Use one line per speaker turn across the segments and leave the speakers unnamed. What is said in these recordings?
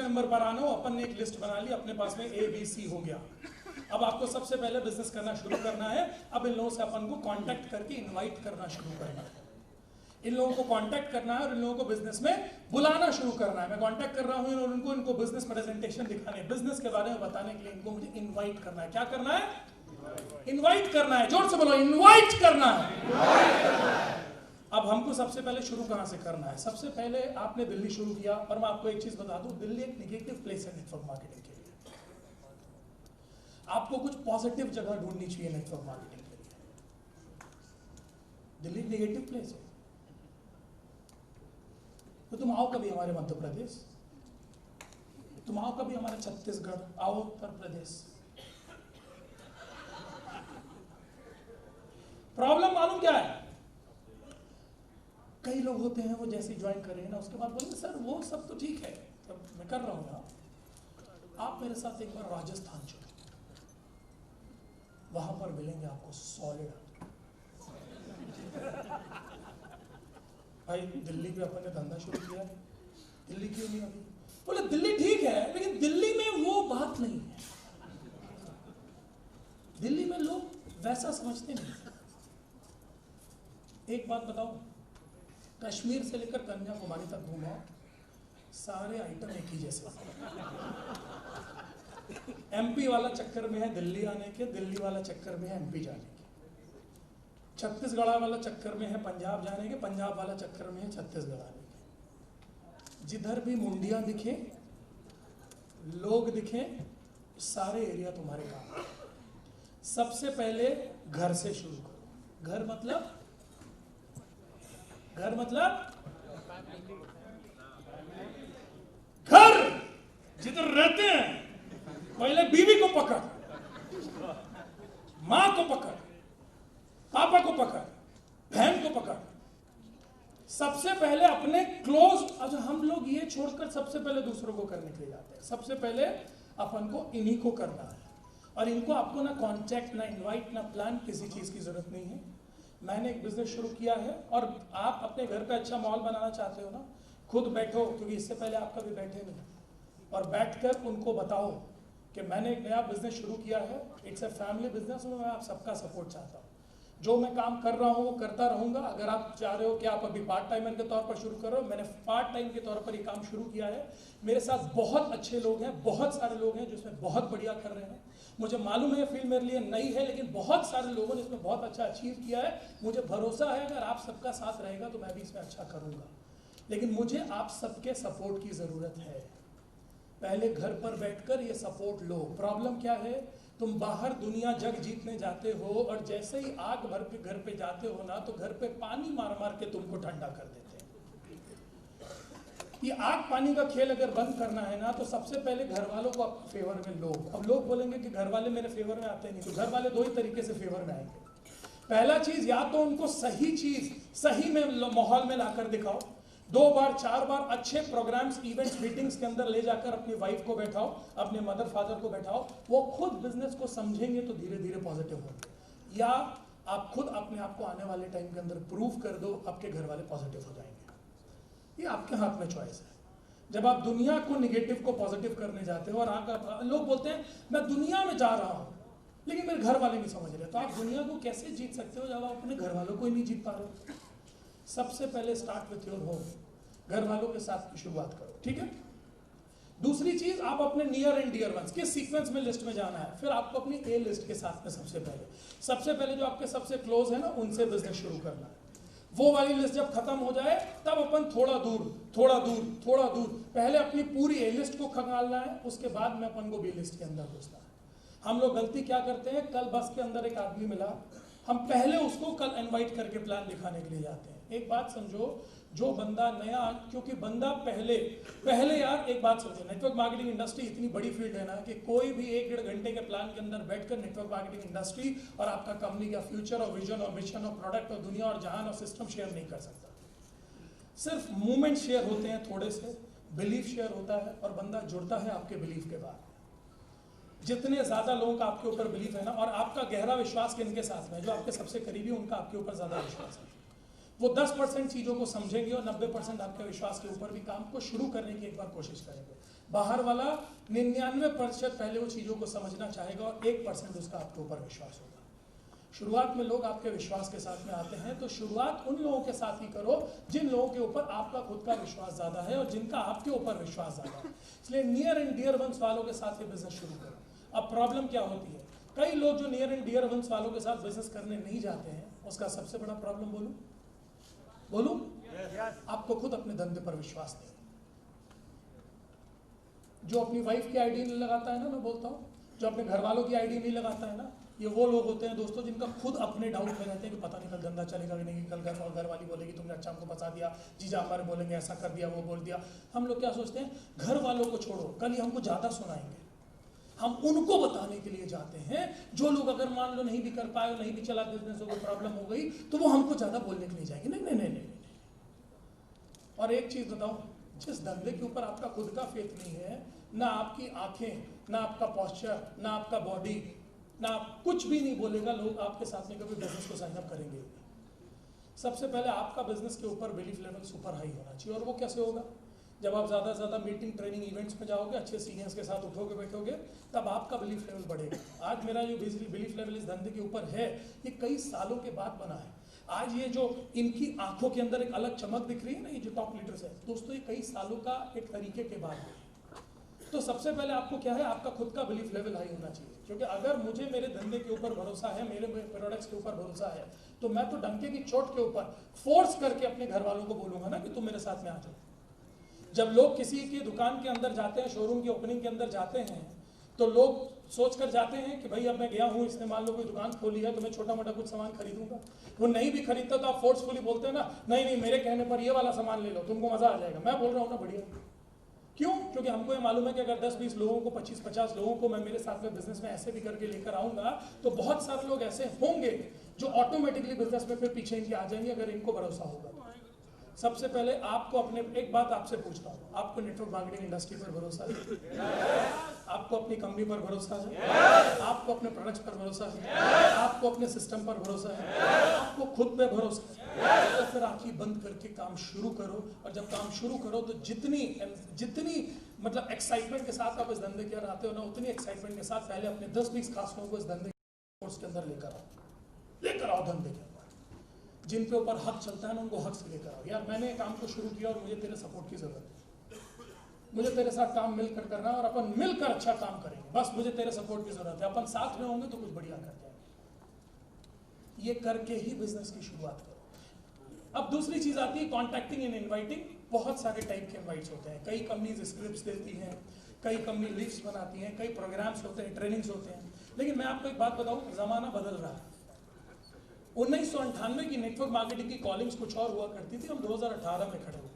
Number पर आना हो, अपन ने एक लिस्ट बना ली, अपने पास में ABC हो गया। अब आपको सबसे पहले बिजनेस करना शुरू करना है। अब इन लोगों से अपन को कांटेक्ट करके इनवाइट करना शुरू करना है, इन लोगों को कांटेक्ट करना है और इन लोगों को बिजनेस में बुलाना शुरू करना है। मैं कांटेक्ट कर रहा हूं और इनको बिजनेस प्रेजेंटेशन दिखाने, बिजनेस के बारे में बताने के लिए इनको मुझे इनवाइट करना है। क्या करना है? इनवाइट करना है। जोर से बोलो, इनवाइट करना है। अब हमको सबसे पहले शुरू कहां से करना है? सबसे पहले आपने दिल्ली शुरू किया, और मैं आपको एक चीज बता दूं, दिल्ली एक निगेटिव प्लेस है नेटवर्क मार्केटिंग के लिए। आपको कुछ पॉजिटिव जगह ढूंढनी चाहिए नेटवर्क मार्केटिंग के लिए। दिल्ली नेगेटिव प्लेस है, तो तुम आओ कभी हमारे मध्य प्रदेश, तुम आओ कभी हमारे छत्तीसगढ़, आओ उत्तर प्रदेश। प्रॉब्लम मालूम क्या है? कई लोग होते हैं वो जैसे ज्वाइन करें ना, उसके बाद बोलेंगे सर वो सब तो ठीक है, तब मैं कर रहा हूं ना, आप मेरे साथ एक बार राजस्थान चलो, वहां पर मिलेंगे आपको सॉलिड। भाई दिल्ली पे अपन ने धंधा शुरू किया है, दिल्ली क्यों नहीं अभी? बोले दिल्ली ठीक है, लेकिन दिल्ली में वो बात नहीं है। दिल्ली में लोग वैसा समझते नहीं। एक बात बताओ, कश्मीर से लेकर कन्याकुमारी तक घूमो, सारे आइटम एक ही जैसे। MP वाला चक्कर में है दिल्ली आने के, दिल्ली वाला चक्कर में है MP जाने के, छत्तीसगढ़ वाला चक्कर में है पंजाब जाने के, पंजाब वाला चक्कर में है छत्तीसगढ़ आने के। जिधर भी मुंडियां दिखे, लोग दिखे, सारे एरिया तुम्हारे काम। सबसे पहले घर से शुरू करो। घर मतलब घर जिधर रहते हैं, पहले बीवी को पकड़, मां को पकड़, पापा को पकड़, बहन को पकड़। सबसे पहले अपने क्लोज। अच्छा, हम लोग ये छोड़कर सबसे पहले दूसरों को करने के लिए जाते हैं। सबसे पहले अपन को इन्हीं को करना है, और इनको आपको ना कॉन्टैक्ट, ना इनवाइट, ना प्लान, किसी चीज की जरूरत नहीं है। मैंने एक बिजनेस शुरू किया है, और आप अपने घर पे अच्छा माहौल बनाना चाहते हो ना, खुद बैठो, क्योंकि इससे पहले आप कभी बैठे नहीं, और बैठकर उनको बताओ कि मैंने एक नया बिजनेस शुरू किया है, इट्स ए फैमिली बिजनेस, और मैं आप सबका सपोर्ट चाहता हूँ। जो मैं काम कर रहा हूँ वो करता रहूँगा। अगर आप चाह रहे हो कि आप अभी पार्ट टाइमर के तौर पर शुरू करो, मैंने पार्ट टाइम के तौर पर ये काम शुरू किया है। मेरे साथ बहुत अच्छे लोग हैं, बहुत सारे लोग हैं जिसमें बहुत बढ़िया कर रहे हैं। मुझे मालूम है ये फील्ड मेरे लिए नई है, लेकिन बहुत सारे लोगों ने इसमें बहुत अच्छा अचीव किया है। मुझे भरोसा है अगर आप सबका साथ रहेगा तो मैं भी इसमें अच्छा करूँगा, लेकिन मुझे आप सबके सपोर्ट की ज़रूरत है। पहले घर पर बैठकर ये सपोर्ट लो। प्रॉब्लम क्या है? तुम बाहर दुनिया जग जीतने जाते हो, और जैसे ही आग भर के घर पे जाते हो ना, तो घर पे पानी मार मार के तुमको ठंडा कर देते हैं। ये आग पानी का खेल अगर बंद करना है ना, तो सबसे पहले घर वालों को अपने फेवर में लो। अब लोग बोलेंगे कि घर वाले मेरे फेवर में आते नहीं, तो घर वाले दो ही तरीके से फेवर में आएंगे। पहला चीज, या तो उनको सही चीज सही में माहौल में लाकर दिखाओ, 2 बार 4 बार अच्छे प्रोग्राम्स, इवेंट्स, मीटिंग्स के अंदर ले जाकर अपनी वाइफ को बैठाओ, अपने मदर फादर को बैठाओ, वो खुद बिजनेस को समझेंगे तो धीरे धीरे पॉजिटिव होंगे। या आप खुद अपने आप को आने वाले टाइम के अंदर प्रूव कर दो, आपके घर वाले पॉजिटिव हो जाएंगे। ये आपके हाथ में चॉइस है। जब आप दुनिया को निगेटिव को पॉजिटिव करने जाते हो, और लोग बोलते हैं मैं दुनिया में जा रहा हूँ लेकिन मेरे घर वाले नहीं समझ रहे, तो आप दुनिया को कैसे जीत सकते हो जब आप अपने घर वालों को ही नहीं जीत पा रहे हो? सबसे पहले स्टार्ट विथ योर होम, घर वालों के साथ की शुरुआत करो, ठीक है? दूसरी चीज, आप अपने नियर एंड डियर वंस के सीक्वेंस में लिस्ट में जाना है। फिर आपको अपनी ए लिस्ट के साथ में सबसे पहले जो आपके सबसे क्लोज है ना, उनसे बिजनेस शुरू करना है। वो वाली लिस्ट जब खत्म हो जाए, तब अपन थोड़ा दूर पहले अपनी पूरी ए लिस्ट को खंगालना है, उसके बाद में अपन को बी लिस्ट के अंदर घुसना है। हम लोग गलती क्या करते हैं, कल बस के अंदर एक आदमी मिला, हम पहले उसको कल इनवाइट करके प्लान दिखाने के लिए जाते हैं। एक बात समझो, जो बंदा नया, क्योंकि बंदा पहले यार एक बात समझो, नेटवर्क मार्केटिंग इंडस्ट्री इतनी बड़ी फील्ड है ना कि कोई भी 1-1.5 घंटे के प्लान के अंदर बैठकर नेटवर्क मार्केटिंग इंडस्ट्री और आपका कंपनी का फ्यूचर और विजन और मिशन और प्रोडक्ट और दुनिया और जहान और सिस्टम शेयर नहीं कर सकता। सिर्फ मूवमेंट शेयर होते हैं, थोड़े से बिलीफ शेयर होता है, और बंदा जुड़ता है आपके बिलीफ के बाद। जितने ज्यादा लोगों का आपके ऊपर बिलीफ है ना, और आपका गहरा विश्वास किनके साथ में, जो आपके सबसे करीबी, उनका आपके ऊपर ज्यादा विश्वास है, वो 10% चीजों को समझेंगे और 90% आपके विश्वास के ऊपर भी काम को शुरू करने की एक बार कोशिश करेंगे। बाहर वाला 99% पहले वो चीज़ों को समझना चाहेगा और 1% उसका आपके ऊपर विश्वास होगा। शुरुआत में लोग आपके विश्वास के साथ में आते हैं, तो शुरुआत उन लोगों के साथ ही करो जिन लोगों के ऊपर आपका खुद का विश्वास ज़्यादा है और जिनका आपके ऊपर विश्वास ज़्यादा है। इसलिए नियर एंड डियर वंस वालों के साथ ये बिजनेस शुरू करो। अब प्रॉब्लम क्या होती है, कई लोग जो नियर एंड डियर वंस वालों के साथ बिजनेस करने नहीं जाते हैं, उसका सबसे बड़ा प्रॉब्लम बोलूं आपको खुद अपने धंधे पर विश्वास नहीं। जो अपनी वाइफ की आईडी नहीं लगाता है ना, मैं बोलता हूँ, जो अपने घर वालों की आईडी नहीं लगाता है ना, ये वो लोग होते हैं दोस्तों जिनका खुद अपने डाउट में रहते हैं कि पता नहीं कल धंधा चलेगा कि नहीं, कल घर वाली बोलेगी तुमने अच्छा हमको फंसा दिया, जीजा हमारे बोलेंगे ऐसा कर दिया वो बोल दिया। हम लोग क्या सोचते हैं, घर वालों को छोड़ो, कल ही हमको ज़्यादा सुनाएंगे, हम उनको बताने के लिए जाते हैं। जो लोग अगर मान लो नहीं भी कर पाए, नहीं भी चला बिजनेस, को प्रॉब्लम हो गई, तो वो हमको ज़्यादा बोलने के लिए जाएंगे। नहीं नहीं नहीं नहीं। और एक चीज़ बताओ, जिस धंधे के ऊपर आपका खुद का फेथ नहीं है, ना आपकी आंखें, ना आपका पॉस्चर, ना आपका बॉडी, ना आप कुछ भी नहीं बोलेगा, लोग आपके साथ में कभी बिजनेस को साइन अप करेंगे। सबसे पहले आपका बिजनेस के ऊपर बिलीफ लेवल सुपर हाई होना चाहिए। और वो कैसे होगा, जब आप ज़्यादा से ज़्यादा मीटिंग ट्रेनिंग इवेंट्स में जाओगे, अच्छे सीनियर्स के साथ उठोगे बैठोगे, तब आपका बिलीफ लेवल बढ़ेगा। आज मेरा जो बिलीफ लेवल इस धंधे के ऊपर है, ये कई सालों के बाद बना है। आज ये जो इनकी आंखों के अंदर एक अलग चमक दिख रही है ना, ये जो टॉप लीडर्स है दोस्तों, ये कई सालों का एक तरीके के बाद है। तो सबसे पहले आपको क्या है, आपका खुद का बिलीफ लेवल हाई होना चाहिए। क्योंकि अगर मुझे मेरे धंधे के ऊपर भरोसा है, मेरे प्रोडक्ट्स के ऊपर भरोसा है, तो मैं तो डंके की चोट के ऊपर फोर्स करके अपने घर वालों को बोलूंगा ना कि तुम मेरे साथ में आ जाओ। जब लोग किसी की दुकान के अंदर जाते हैं, शोरूम की ओपनिंग के अंदर जाते हैं, तो लोग सोच कर जाते हैं कि भाई अब मैं गया हूँ, इसने मान लो कोई दुकान खोली है तो मैं छोटा मोटा कुछ सामान खरीदूंगा। वो नहीं भी खरीदता तो आप फोर्सफुली बोलते हैं ना, नहीं नहीं मेरे कहने पर ये वाला सामान ले लो, तुमको मजा आ जाएगा। मैं बोल रहा हूँ ना बढ़िया। क्यों? क्योंकि हमको ये मालूम है कि अगर 10-20 लोगों को, 25-50 लोगों को मैं मेरे साथ में बिजनेस में ऐसे भी करके लेकर आऊंगा, तो बहुत सारे लोग ऐसे होंगे जो ऑटोमेटिकली बिजनेस में फिर पीछे इनके आ जाएंगे, अगर इनको भरोसा होगा। सबसे पहले आपको अपने, एक बात आपसे पूछता हूँ, आपको नेटवर्क मार्केटिंग इंडस्ट्री पर भरोसा है? आपको अपनी कंपनी पर भरोसा है? आपको अपने प्रोडक्ट्स पर भरोसा है? आपको अपने सिस्टम पर भरोसा है? आपको खुद पे भरोसा है? तो फिर आंखें बंद करके काम शुरू करो। और जब काम शुरू करो तो जितनी मतलब एक्साइटमेंट के साथ आप इस धंधे के अंदर आते हो ना, उतनी एक्साइटमेंट के साथ पहले अपने 20-20 खास लोगों को इस धंधे कोर्स के अंदर लेकर आओ धंधे के अंदर। जिन पे ऊपर हक चलता है ना, उनको हक से लेकर आओ। यार मैंने काम को शुरू किया और मुझे तेरे सपोर्ट की जरूरत है, मुझे तेरे साथ काम मिलकर करना है और अपन मिलकर अच्छा काम करेंगे, बस मुझे तेरे सपोर्ट की जरूरत है, अपन साथ में होंगे तो कुछ बढ़िया कर जाएंगे। ये करके ही बिजनेस की शुरुआत करो। अब दूसरी चीज आती है कॉन्टैक्टिंग एंड इनवाइटिंग। बहुत सारे टाइप के इनवाइट्स होते हैं। कई कंपनीज स्क्रिप्ट्स देती हैं, कई कंपनी लिस्ट बनाती हैं, कई प्रोग्राम्स होते हैं, ट्रेनिंग्स होते हैं। लेकिन मैं आपको एक बात बताऊं, जमाना बदल रहा है। 1998 की नेटवर्क मार्केटिंग की कॉलिंग्स कुछ और हुआ करती थी, हम 2018 में खड़े हुए।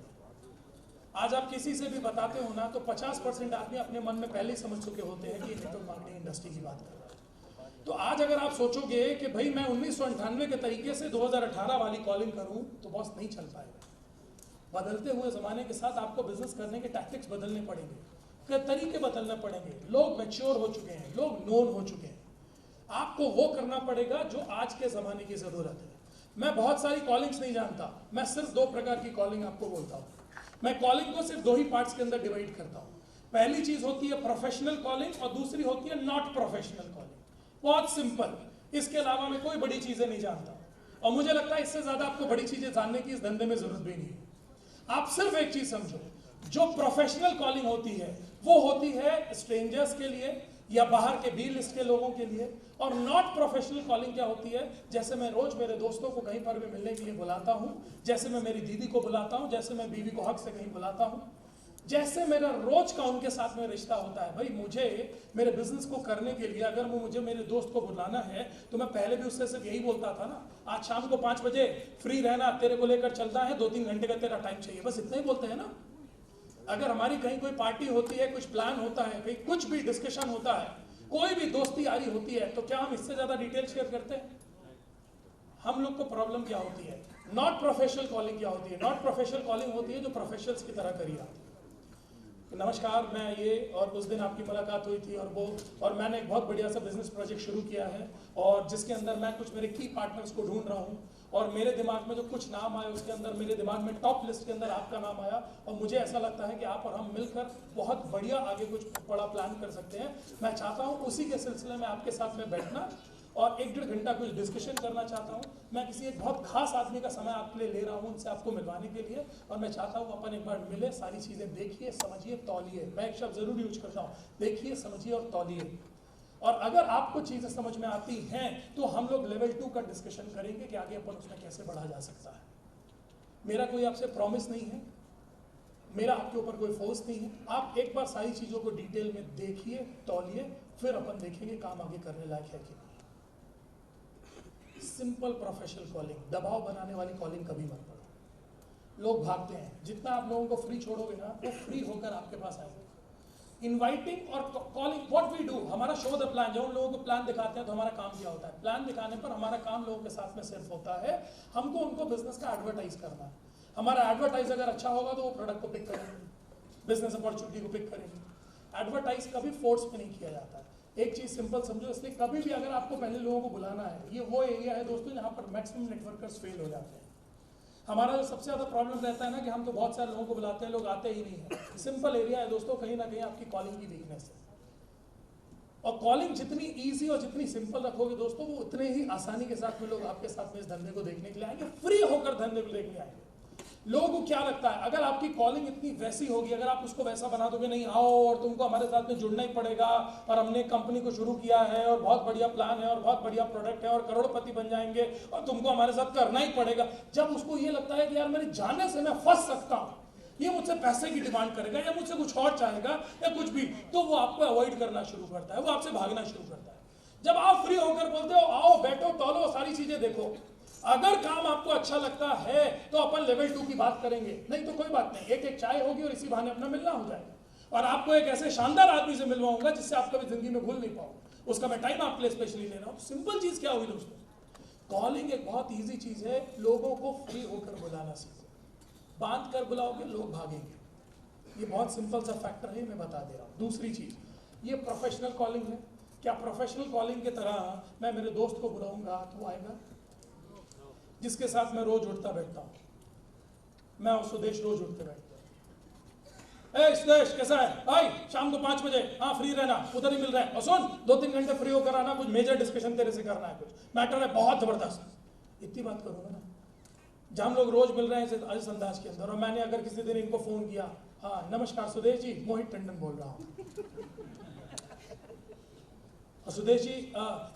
आज आप किसी से भी बताते हो ना, तो 50% आदमी अपने मन में पहले ही समझ चुके होते हैं कि नेटवर्क मार्केटिंग इंडस्ट्री की बात कर रहा है। तो आज अगर आप सोचोगे कि भाई मैं 1998 के तरीके से 2018 वाली कॉलिंग करूं, तो बॉस नहीं चल पाएगा। बदलते हुए जमाने के साथ आपको बिजनेस करने के टैक्टिक्स बदलने पड़ेंगे, तरीके बदलने पड़ेंगे। लोग मैच्योर हो चुके हैं, लोग नोन हो चुके हैं। आपको वो करना पड़ेगा जो आज के ज़माने की ज़रूरत है। मैं बहुत सारी कॉलिंग्स नहीं जानता, मैं सिर्फ 2 प्रकार की कॉलिंग आपको बोलता हूँ। मैं कॉलिंग को सिर्फ 2 ही पार्ट्स के अंदर डिवाइड करता हूँ। पहली चीज़ होती है प्रोफेशनल कॉलिंग और दूसरी होती है नॉट प्रोफेशनल कॉलिंग। बहुत सिंपल, इसके अलावा मैं कोई बड़ी चीज़ें नहीं जानता और मुझे लगता है इससे ज़्यादा आपको बड़ी चीज़ें जानने की इस धंधे में ज़रूरत भी नहीं है। आप सिर्फ एक चीज़ समझो, जो प्रोफेशनल कॉलिंग होती है वो होती है स्ट्रेंजर्स के लिए या बाहर के बी लिस्ट के लोगों के लिए। और नॉट प्रोफेशनल कॉलिंग क्या होती है, जैसे मैं रोज मेरे दोस्तों को कहीं पर भी मिलने के लिए बुलाता हूं, जैसे मैं मेरी दीदी को बुलाता हूं, जैसे मैं बीवी को हक से कहीं बुलाता हूं, जैसे मेरा रोज का उनके साथ में रिश्ता होता है। भाई मुझे मेरे बिजनेस को करने के लिए अगर मुझे मेरे दोस्त को बुलाना है, तो मैं पहले भी उससे सिर्फ यही बोलता था ना, आज शाम को 5 बजे फ्री रहना, तेरे को लेकर चलता है, 2-3 घंटे का तेरा टाइम चाहिए, बस इतना ही बोलते हैं ना। अगर हमारी कहीं कोई पार्टी होती है, कुछ प्लान होता है, कहीं कुछ भी डिस्कशन होता है, कोई भी दोस्ती यारी होती है, तो क्या हम इससे ज्यादा डिटेल शेयर करते हैं? हम लोग को प्रॉब्लम क्या होती है, नॉट प्रोफेशनल कॉलिंग क्या होती है? नॉट प्रोफेशनल कॉलिंग होती है जो प्रोफेशनल्स की तरह करी जाती है। नमस्कार, मैं ये, और उस दिन आपकी मुलाकात हुई थी और वो, और मैंने एक बहुत बढ़िया सा बिजनेस प्रोजेक्ट शुरू किया है और जिसके अंदर मैं कुछ मेरे की पार्टनर्स को ढूंढ रहा हूँ और मेरे दिमाग में जो कुछ नाम आए उसके अंदर मेरे दिमाग में टॉप लिस्ट के अंदर आपका नाम आया, और मुझे ऐसा लगता है कि आप और हम मिलकर बहुत बढ़िया आगे कुछ बड़ा प्लान कर सकते हैं। मैं चाहता हूँ उसी के सिलसिले में आपके साथ में बैठना और 1-1.5 घंटा कुछ डिस्कशन करना चाहता हूँ। मैं किसी एक बहुत खास आदमी का समय आपके लिए ले रहा हूँ, उनसे आपको मिलवाने के लिए, और मैं चाहता हूँ अपन एक बार मिले, सारी चीज़ें देखिए, समझिए, तौलिए। मैं एक शब्द जरूर यूज करता हूँ, देखिए, समझिए और तौलिए। और अगर आपको चीज़ें समझ में आती हैं तो हम लोग लेवल 2 का डिस्कशन करेंगे कि आगे अपन उसमें कैसे बढ़ा जा सकता है। मेरा कोई आपसे प्रॉमिस नहीं है, मेरा आपके ऊपर कोई फोर्स नहीं है। आप एक बार सारी चीज़ों को डिटेल में देखिए, तौलिए, फिर अपन देखेंगे काम आगे करने लायक है कि नहीं। सिंपल प्रोफेशनल कॉलिंग, दबाव बनाने वाली कॉलिंग कभी मत करो। लोग भागते हैं, जितना आप लोगों को फ्री छोड़ोगे ना, वो फ्री होकर आपके पास आएंगे। इनवाइटिंग और कॉलिंग, व्हाट वी डू, हमारा शो द प्लान। जब हम लोगों को प्लान दिखाते हैं तो हमारा काम क्या होता है? प्लान दिखाने पर हमारा काम लोगों के साथ में सिर्फ होता है हमको उनको बिजनेस का एडवर्टाइज करना है। हमारा एडवर्टाइज अगर अच्छा होगा तो वो प्रोडक्ट को पिक करेंगे, बिजनेस अपॉर्चुनिटी को पिक करेंगे। एडवर्टाइज कभी फोर्स पे नहीं किया जाता है। एक चीज सिंपल समझो, इसलिए कभी भी अगर आपको पहले लोगों को बुलाना है, ये वो एरिया है दोस्तों जहां पर मैक्सिमम नेटवर्कर्स फेल हो जाते हैं। हमारा जो सबसे ज्यादा प्रॉब्लम रहता है ना कि हम तो बहुत सारे लोगों को बुलाते हैं, लोग आते ही नहीं है। सिंपल एरिया है दोस्तों, कहीं ना कहीं आपकी कॉलिंग की वीकनेस है। और कॉलिंग जितनी इजी और जितनी सिंपल रखोगे दोस्तों, वो उतने ही आसानी के साथ में लोग आपके साथ में इस धंधे को देखने के लिए आएंगे, फ्री होकर धंधे को देखने आएंगे। लोगों को क्या लगता है, अगर आपकी कॉलिंग इतनी वैसी होगी, अगर आप उसको वैसा बना दोगे, नहीं आओ और तुमको हमारे साथ में जुड़ना ही पड़ेगा, और हमने कंपनी को शुरू किया है और बहुत बढ़िया प्लान है और बहुत बढ़िया प्रोडक्ट है और करोड़पति बन जाएंगे और तुमको हमारे साथ करना ही पड़ेगा। जब उसको ये लगता है कि यार मेरे जाने से मैं फंस सकता हूँ, ये मुझसे पैसे की डिमांड करेगा या मुझसे कुछ और चाहेगा या कुछ भी, तो वो आपको अवॉइड करना शुरू करता है, वो आपसे भागना शुरू करता है। जब आप फ्री होकर बोलते हो आओ बैठो तौलो सारी चीजें देखो, अगर काम आपको अच्छा लगता है तो अपन लेवल 2 की बात करेंगे, नहीं तो कोई बात नहीं, एक चाय होगी और इसी बहाने अपना मिलना हो जाएगा। और आपको एक ऐसे शानदार आदमी से मिलवाऊंगा जिससे आप कभी जिंदगी में भूल नहीं पाओ, उसका मैं टाइम आपके लिए स्पेशली ले रहा हूँ। सिंपल चीज क्या हुई दोस्तों, कॉलिंग एक बहुत ईजी चीज है। लोगों को फ्री होकर बुलाना सीखो, बांध कर बुलाओगे लोग भागेंगे। ये बहुत सिंपल सा फैक्टर है, मैं बता दे रहा हूँ। दूसरी चीज, ये प्रोफेशनल कॉलिंग है। क्या प्रोफेशनल कॉलिंग की तरह मैं मेरे दोस्त को बुलाऊंगा तो आएगा, जिसके साथ मैं रोज उठता बैठता हूँ, मैं और सुदेश रोज उठते बैठते हैं। सुदेश कैसा है भाई, शाम को 5 बजे हाँ फ्री रहना, उधर ही मिल रहा है, और सुन 2-3 घंटे फ्री होकर आना, कुछ मेजर डिस्कशन तेरे से करना है, कुछ मैटर है बहुत जबरदस्त। इतनी बात करूंगा ना, जब हम लोग रोज मिल रहे हैं इस अंदाज के अंदर, और मैंने अगर किसी दिन इनको फोन किया, हाँ नमस्कार सुदेश जी, मोहित टंडन बोल रहा हूँ। सुदेश जी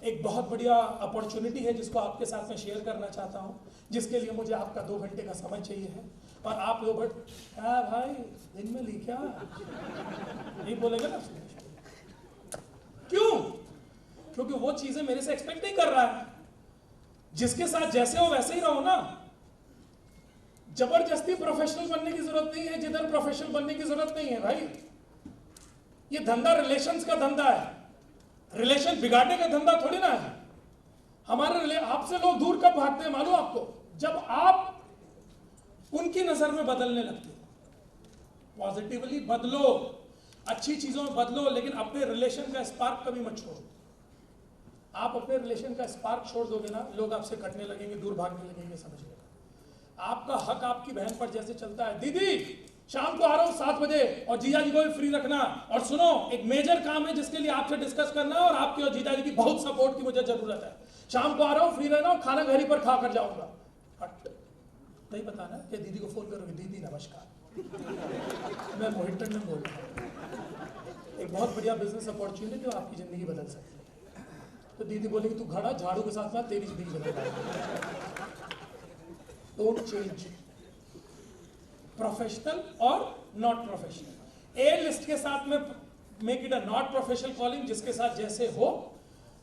एक बहुत बढ़िया अपॉर्चुनिटी है जिसको आपके साथ में शेयर करना चाहता हूँ, जिसके लिए मुझे आपका 2 घंटे का समय चाहिए है। और आप लोग क्या भाई दिन में ली क्या नहीं बोलेगा ना सुदेश, क्यों? क्योंकि वो चीजें मेरे से एक्सपेक्ट नहीं कर रहा है। जिसके साथ जैसे हो वैसे ही रहो ना, जबरदस्ती प्रोफेशनल बनने की जरूरत नहीं है, जिधर प्रोफेशनल बनने की जरूरत नहीं है भाई। ये धंधा रिलेशंस का धंधा है, रिलेशन बिगाड़ने का धंधा थोड़ी ना है। हमारे आपसे लोग दूर कब भागते हैं मालूम आपको? जब आप उनकी नजर में बदलने लगते हो। पॉजिटिवली बदलो, अच्छी चीजों में बदलो, लेकिन अपने रिलेशन का स्पार्क कभी मत छोड़ो। आप अपने रिलेशन का स्पार्क छोड़ दोगे ना, लोग आपसे कटने लगेंगे, दूर भागने लगेंगे। समझ लो आपका हक आपकी बहन पर जैसे चलता है, दीदी शाम को आ रहा हूं 7 बजे और जीजा जी को भी फ्री रखना, और सुनो एक मेजर काम है जिसके लिए आपसे डिस्कस करना है और आपकी और जीजा जी की बहुत सपोर्ट की मुझे जरूरत है। शाम को आ रहा हूं, फ्री रहना, खाना घर ही पर खा कर जाऊंगा। हट, नहीं बताना कि दीदी को फोन करोगे, दीदी नमस्कार मैं मोहित टंडन बोल रहा हूँ, एक बहुत बढ़िया बिजनेस अपॉर्चुनिटी जो आपकी जिंदगी बदल सकती है। तो दीदी बोलेगी तू घड़ा झाड़ू के साथ में तेरी जिंदगी बदल जाएगी। डोंट चेंज, प्रोफेशनल और नॉट प्रोफेशनल। ए लिस्ट के साथ में make it a not professional calling, जिसके साथ जैसे हो,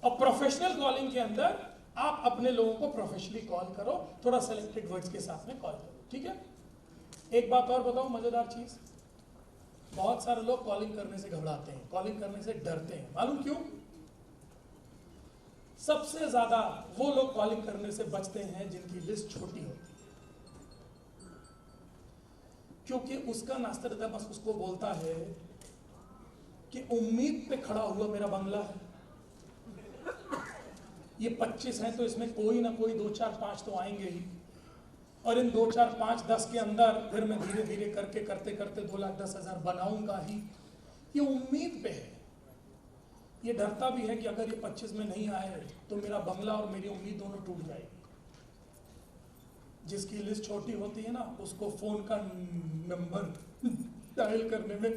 और प्रोफेशनल कॉलिंग के अंदर आप अपने लोगों को प्रोफेशनली कॉल करो, थोड़ा सेलेक्टेड वर्ड्स के साथ में कॉल करो, ठीक है? एक बात और बताऊं, मजेदार चीज, बहुत सारे लोग कॉलिंग करने से घबराते हैं, कॉलिंग करने से डरते हैं। मालूम क्यों? सबसे ज्यादा वो लोग कॉलिंग करने से बचते हैं जिनकी लिस्ट छोटी होती है, क्योंकि उसका नास्ता बस उसको बोलता है कि उम्मीद पे खड़ा हुआ मेरा बंगला है, ये 25 हैं तो इसमें कोई ना कोई 2 4 5 तो आएंगे ही, और इन 2 4 5 10 के अंदर फिर मैं धीरे धीरे करके करते करते 2,10,000 बनाऊंगा ही। ये उम्मीद पे है, ये डरता भी है कि अगर ये 25 में नहीं आए तो मेरा बंगला और मेरी उम्मीद दोनों टूट जाएगी। जिसकी लिस्ट छोटी होती है ना, उसको फोन का नंबर डायल करने में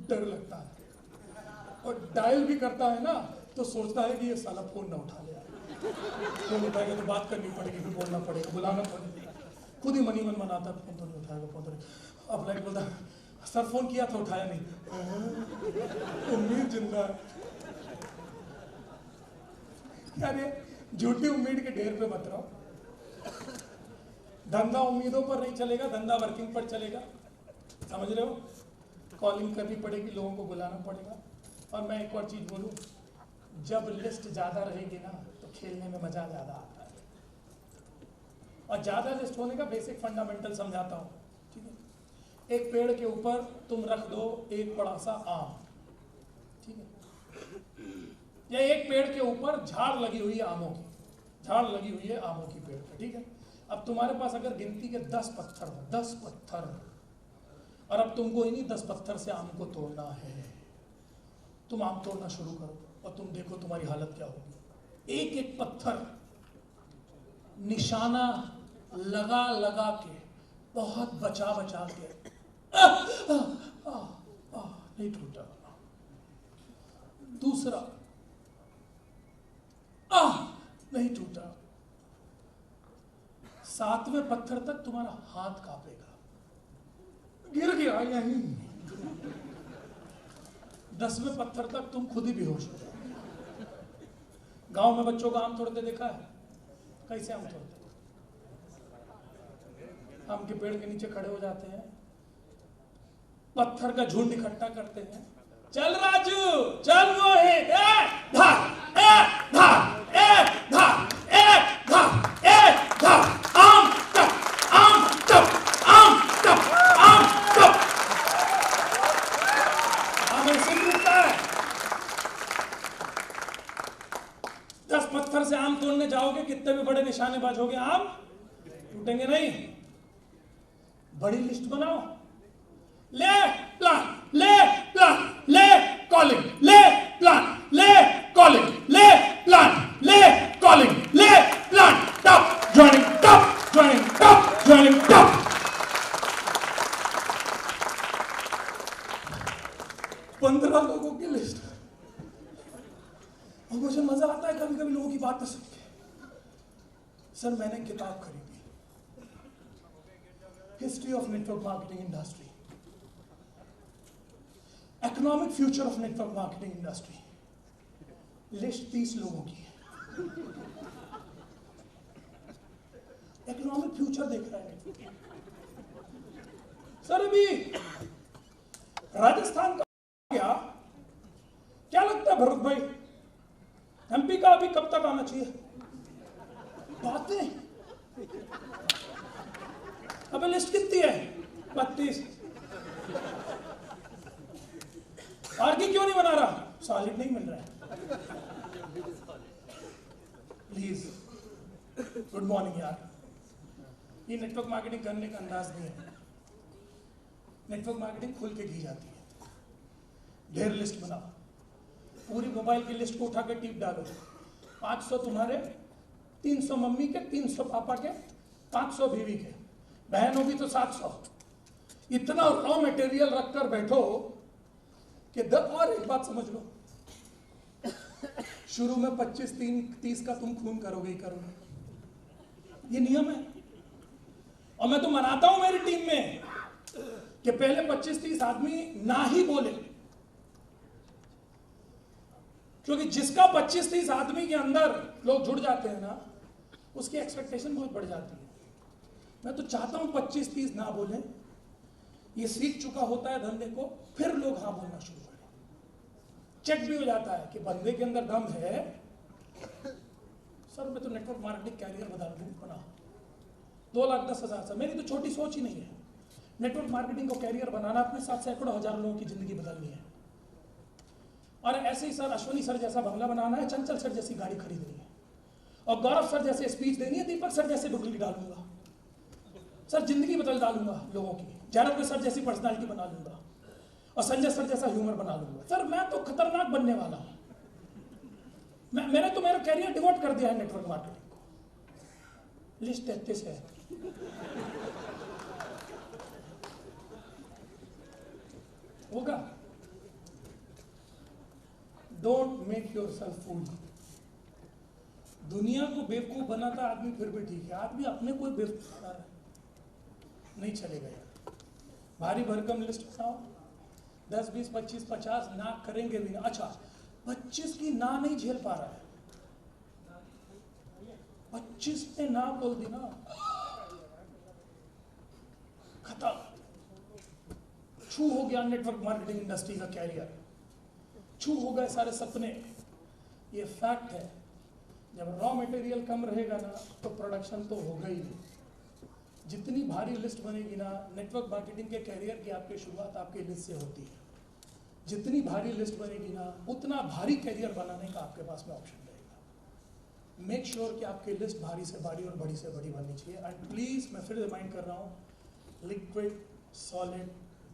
डर लगता है, और डायल भी करता है ना तो सोचता है कि ये साला फोन ना उठा ले, फोन उठाएगा तो बात करनी पड़ेगी, फिर बोलना पड़ेगा, बुलाना पड़ेगा, खुद ही मनी मन मनाता है फोन तो नहीं उठाएगा, फोन तो नहीं। अब लाइक बोलता सर फोन किया था उठाया नहीं, उम्मीद जिंदा है। यार ये झूठी उम्मीद के ढेर पे मत रहो। धंधा उम्मीदों पर नहीं चलेगा, धंधा वर्किंग पर चलेगा, समझ रहे हो? कॉलिंग करनी पड़ेगी, लोगों को बुलाना पड़ेगा। और मैं एक और चीज बोलूं, जब लिस्ट ज्यादा रहेगी ना तो खेलने में मजा ज्यादा आता है। और ज्यादा लिस्ट होने का बेसिक फंडामेंटल समझाता हूं, ठीक है? एक पेड़ के ऊपर तुम रख दो एक बड़ा सा आम, ठीक है? या एक पेड़ के ऊपर झाड़ लगी हुई है आमों की, झाड़ लगी हुई है आमों की पेड़ पे, ठीक है? अब तुम्हारे पास अगर गिनती के 10 पत्थर, 10 पत्थर, और अब तुमको इन्हीं 10 पत्थर से आम को तोड़ना है, तुम आम तोड़ना शुरू करो और तुम देखो तुम्हारी हालत क्या होगी। एक एक पत्थर निशाना लगा लगा के, बहुत बचा बचा के, नहीं टूटा। दूसरा, नहीं टूटा। 7वें पत्थर तक तुम्हारा हाथ कांपेगा, गिर गया यहीं। 10वें पत्थर तक तुम खुद ही बेहोश हो जाओ। गांव में बच्चों का आम तोड़ते देखा है? कैसे आम तोड़ते? आम के पेड़ के नीचे खड़े हो जाते हैं, पत्थर का झुंड इकट्ठा करते हैं, चल राजू चल मोहित, धार धार धार धार धार, आम टप आम टप आम टप आम टप। आम ऐसे टूटता है। 10 पत्थर से आम तोड़ने जाओगे, कितने भी बड़े निशानेबाज होगे, आम टूटेंगे नहीं। बड़ी लिस्ट बनाओ, ले प्लान, ले प्लान, ले कॉलिंग, ले प्लान, ले कॉलिंग, ले प्लान, ले कॉलिंग, ले प्लान, टप ज्वाइनिंग, टप ज्वाइनिंग, टप ज्वाइनिंग, टप। 15 लोगों की लिस्ट। और मुझे मजा आता है कभी कभी लोगों की बातें सुन के। सर मैंने किताब खरीदी, history of network marketing industry, economic future of network marketing industry. List 30 लोगों की है। इकोनॉमिक फ्यूचर देख रहा है सर। अभी राजस्थान का क्या क्या लगता है भरत भाई, एमपी का अभी कब तक आना चाहिए? बातें। अबे लिस्ट कितनी है? 32। आरकी क्यों नहीं बना रहा? सॉलिड नहीं मिल रहा है। प्लीज, गुड मॉर्निंग यार। ये नेटवर्क मार्केटिंग करने का अंदाज नहीं है। नेटवर्क मार्केटिंग खुल के की जाती है। ढेर लिस्ट बनाओ, पूरी मोबाइल की लिस्ट को उठा के टिप डालो। 500 तुम्हारे, 300 मम्मी के, 300 पापा के, 500 बीवी के, बहन होगी तो 700। इतना रॉ मटेरियल रखकर बैठो कि और एक बात समझ लो, शुरू में 25-30 का तुम खून करोगे ही करोगे, ये नियम है। और मैं तो मनाता हूं मेरी टीम में कि पहले 25-30 आदमी ना ही बोले, क्योंकि जिसका 25-30 आदमी के अंदर लोग जुड़ जाते हैं ना, उसकी एक्सपेक्टेशन बहुत बढ़ जाती है। मैं तो चाहता हूं 25-30 ना बोले, ये सीख चुका होता है धंधे को, फिर लोग हाँ बोलना शुरू करें। चेक भी हो जाता है कि बंदे के अंदर दम है। सर मैं तो नेटवर्क मार्केटिंग कैरियर बना 2,10,000 से, मेरी तो छोटी सोच ही नहीं है। नेटवर्क मार्केटिंग को कैरियर बनाना, अपने साथ सैकड़ों हजार लोगों की जिंदगी बदलनी है। और ऐसे ही सर अश्वनी सर जैसा बंगला बनाना है, चंचल सर जैसी गाड़ी खरीदनी है। और गौरव सर जैसे स्पीच देनी है, दीपक सर जैसे डुबली डालूंगा, सर जिंदगी बदल डालूंगा लोगों की, जयराम सर जैसी पर्सनालिटी बना लूंगा, और संजय सर जैसा ह्यूमर बना लूंगा। सर मैं तो खतरनाक बनने वाला हूं। मैंने तो मेरा कैरियर डिवोट कर दिया है नेटवर्क मार्केटिंग को। लिस्ट 33 है। होगा। डोंट मेक योरसेल्फ फूल। दुनिया को बेवकूफ बनाता आदमी फिर भी ठीक है, आदमी अपने को बेवकूफ बना रहा है, नहीं चलेगा यार। भारी भरकम लिस्ट बनाओ, 10, 20, 25, 50 ना करेंगे भी ना। अच्छा 25 की ना नहीं झेल पा रहा है, 25 ने ना बोल दी ना, खत्म, छू हो गया नेटवर्क मार्केटिंग इंडस्ट्री का कैरियर, छू हो गए सारे सपने। ये फैक्ट है, जब रॉ मटेरियल कम रहेगा ना तो प्रोडक्शन तो होगा ही नहीं। जितनी भारी लिस्ट बनेगी ना, नेटवर्क मार्केटिंग के कैरियर की आपकी शुरुआत आपकी लिस्ट से होती है। जितनी भारी लिस्ट बनेगी ना, उतना भारी कैरियर बनाने का आपके पास में ऑप्शन रहेगा। मेक श्योर कि आपकी लिस्ट भारी से भारी और बड़ी से बड़ी बननी चाहिए। एंड प्लीज मैं फिर रिमाइंड कर रहा हूँ, liquid, solid,